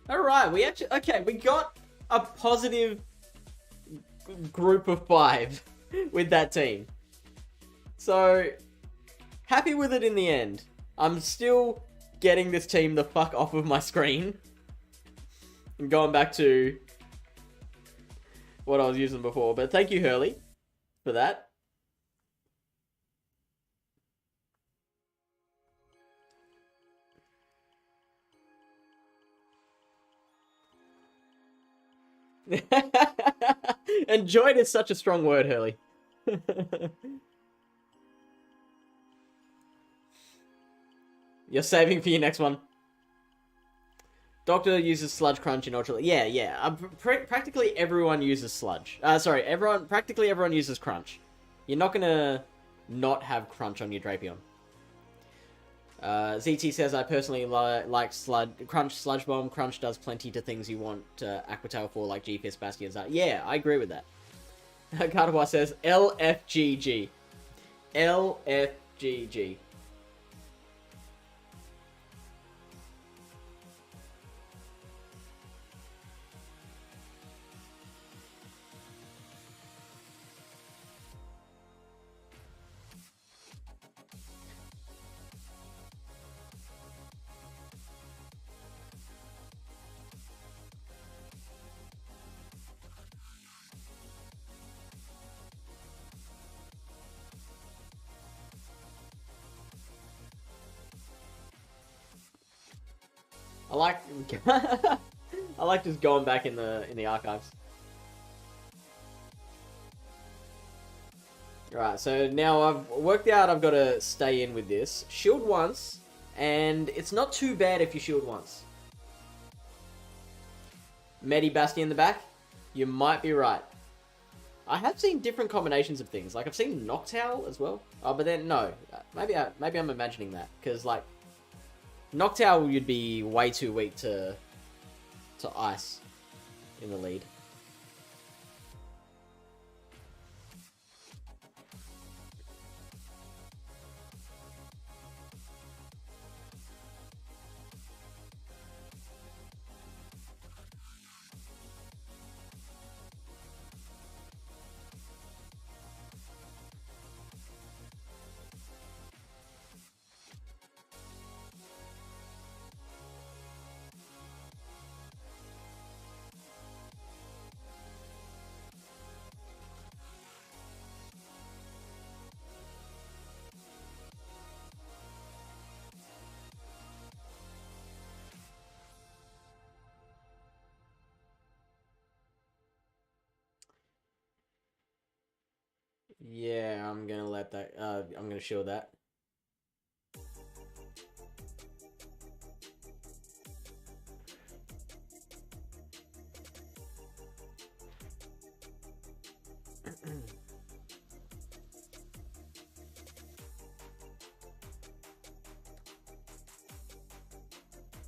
Alright, we actually... Okay, we got a positive group of 5 with that team. So, happy with it in the end. I'm still getting this team the fuck off of my screen. And going back to what I was using before. But thank you, Hurley, for that. Enjoyed is such a strong word, Hurley. You're saving for your next one. Doctor uses Sludge Crunch in Ultra... Yeah. Practically everyone uses Sludge. Practically everyone uses Crunch. You're not gonna not have Crunch on your Drapion. ZT says, I personally like Crunch Sludge Bomb. Crunch does plenty to things you want Aquatail for, like G-Fist, Bastions. Yeah, I agree with that. Cardawa says, LFGG. LFGG. like I like just going back in the archives. Alright, so now I've worked out I've got to stay in with this. Shield once, and it's not too bad if you shield once. Medi Basti in the back? You might be right. I have seen different combinations of things. Like, I've seen Noctowl as well. Oh, but then, no. Maybe I'm imagining that. Because, like, Noctowl, you'd be way too weak to ice in the lead. Yeah, I'm gonna let that, I'm gonna shield that.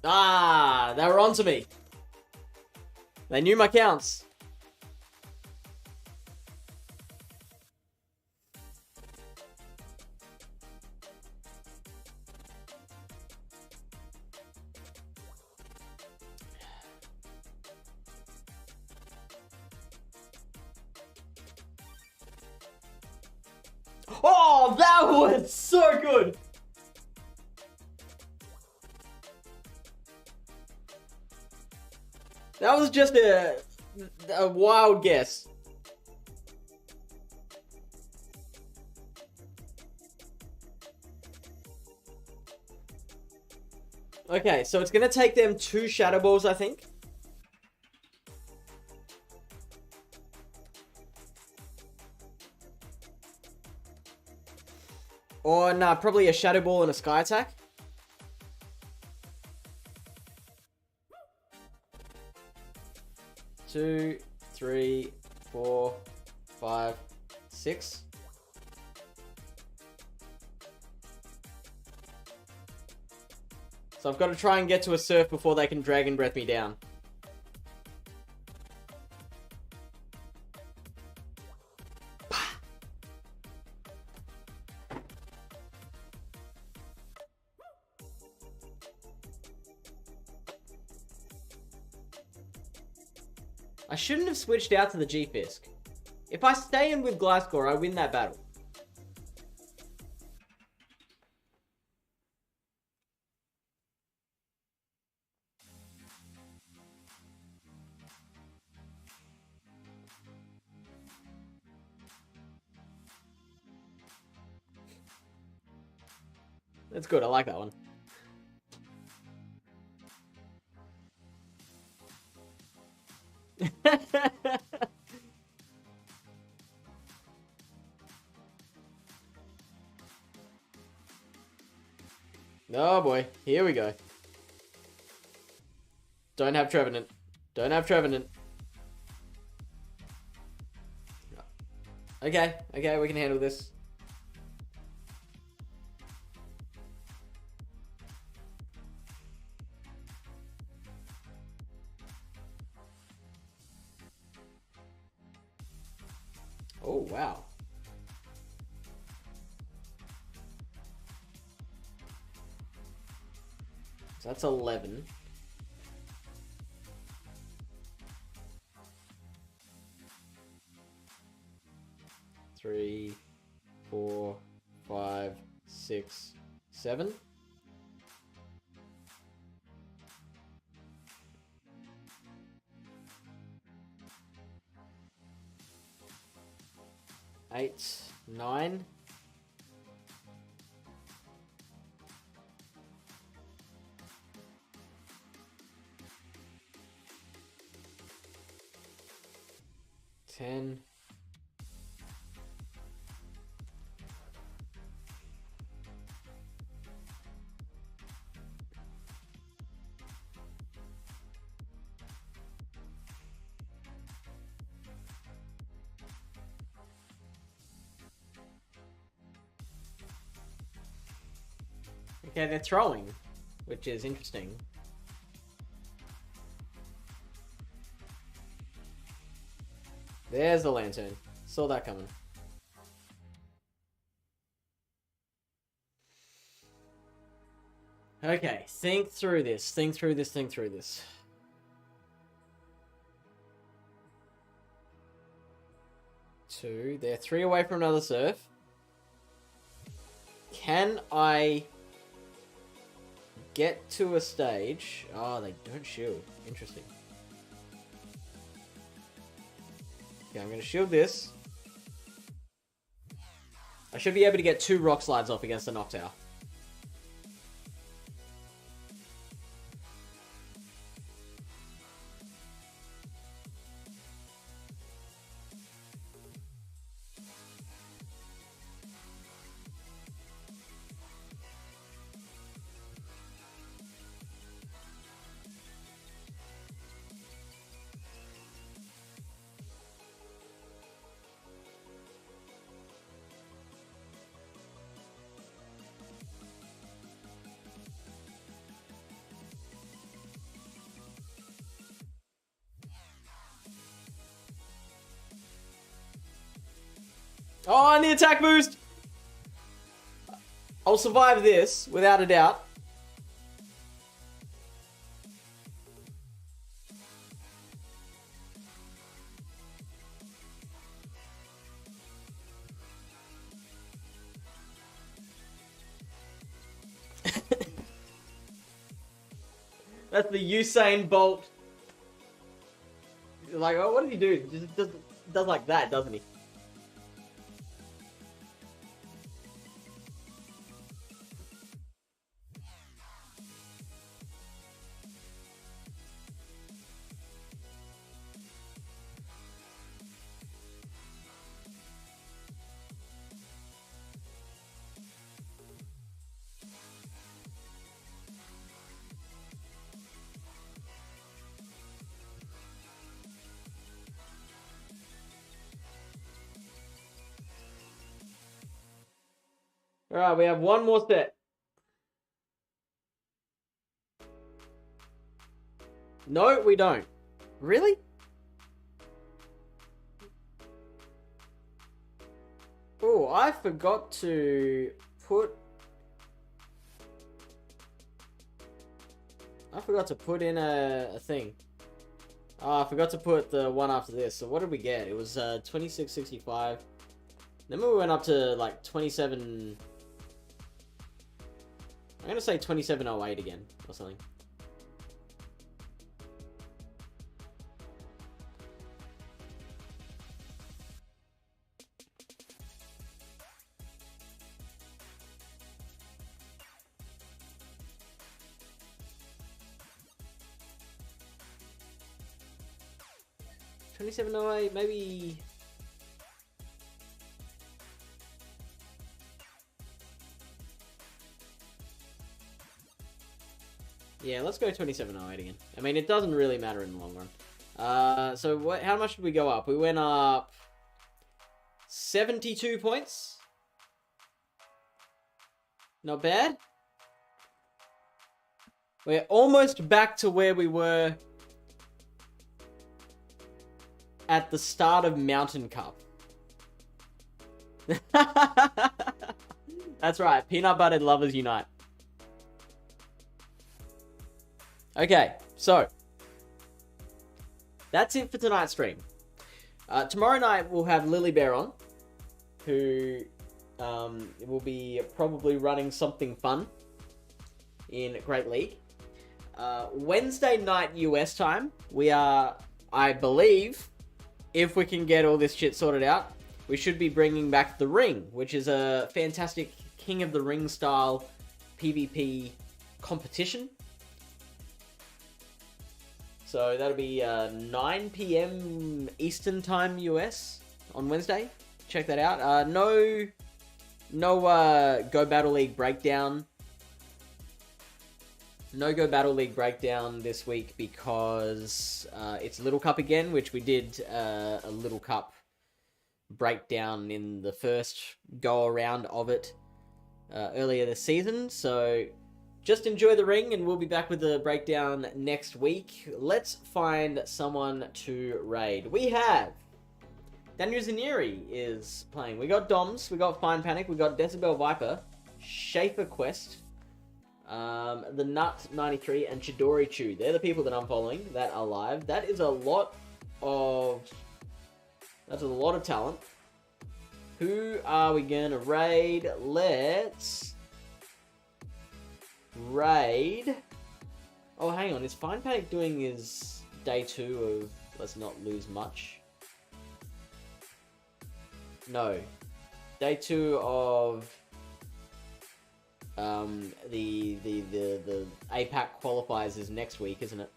Ah, they were onto me. They knew my counts. Oh, that was so good. That was just a wild guess. Okay, so it's going to take them 2 Shadow Balls, I think. Or, nah, probably a Shadow Ball and a Sky Attack. Two, 3, 4, 5, 6. So I've got to try and get to a Surf before they can Dragon Breath me down. I shouldn't have switched out to the G-Fisk. If I stay in with Gliscor, I win that battle. That's good, I like that one. Oh boy, here we go. Don't have Trevenant. Don't have Trevenant. Okay, we can handle this. Oh, wow. So that's 11. Three, 4, 5, 6, 7. Eight, 9. 10. Okay, they're throwing, which is interesting. There's the lantern. Saw that coming. Okay, think through this. Think through this. Think through this. Two. They're 3 away from another surf. Can I get to a stage? Oh, they don't shield. Interesting. Okay, I'm going to shield this. I should be able to get 2 rock slides off against the Noctowl. Oh, and the attack boost! I'll survive this, without a doubt. That's the Usain Bolt. Like, oh, what did he do? Just does like that, doesn't he? Alright, we have one more set. No, we don't. Really? Oh, I forgot to put... in a thing. Oh, I forgot to put the one after this. So what did we get? It was 2665. Then we went up to like 27... I'm gonna say 2708 again, or something. $27.08, maybe. Yeah, let's go 27.08 again. I mean, it doesn't really matter in the long run. So what? How much did we go up? We went up 72 points. Not bad. We're almost back to where we were at the start of Mountain Cup. That's right. Peanut buttered lovers unite. Okay, so that's it for tonight's stream. Tomorrow night we'll have Lily Bear on, who will be probably running something fun in Great League. Wednesday night US time, we are, I believe, if we can get all this shit sorted out, we should be bringing back The Ring, which is a fantastic King of the Ring style PvP competition. So that'll be 9 p.m. Eastern Time US on Wednesday. Check that out. No Go Battle League breakdown. No Go Battle League breakdown this week because it's Little Cup again, which we did a Little Cup breakdown in the first go around of it earlier this season. So just enjoy the ring, and we'll be back with the breakdown next week. Let's find someone to raid. We have Daniel Zanieri is playing. We got Doms, we got Fine Panic, we got Decibel Viper, Schaefer Quest, the Nut 93, and Chidori Chew. They're the people that I'm following that are live. That is a lot of talent. Who are we gonna raid? Let's raid. Oh, hang on. Is Fine Panic doing his day 2 of Let's Not Lose Much? No. Day 2 of the APAC qualifiers is next week, isn't it?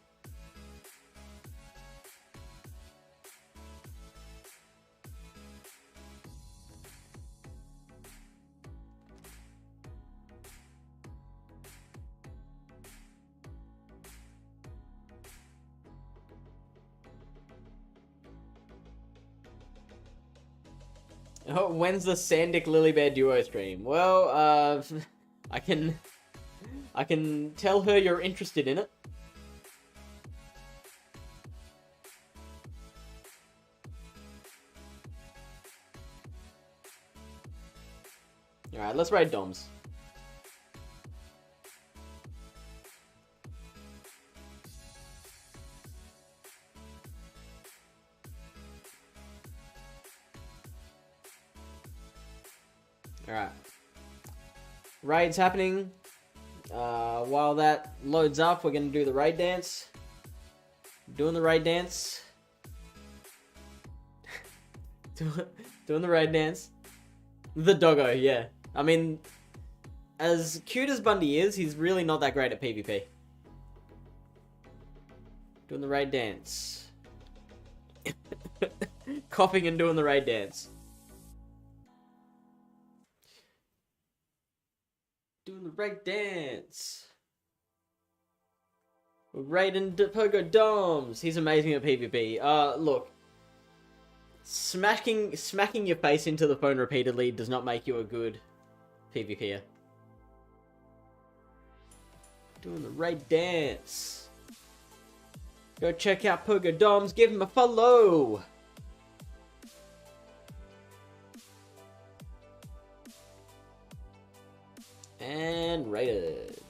Oh, when's the Sandic Lilybear duo stream? Well, I can tell her you're interested in it. Alright, let's raid Doms. Alright. Raid's happening. While that loads up, we're going to do the raid dance. Doing the raid dance. Doing the raid dance. The doggo, yeah. I mean, as cute as Bundy is, he's really not that great at PvP. Doing the raid dance. Coughing and doing the raid dance. Doing the raid dance. We're raiding Pogo Doms. He's amazing at PvP. Look. Smacking your face into the phone repeatedly does not make you a good PvPer. Doing the raid dance. Go check out Pogo Doms. Give him a follow. And raided.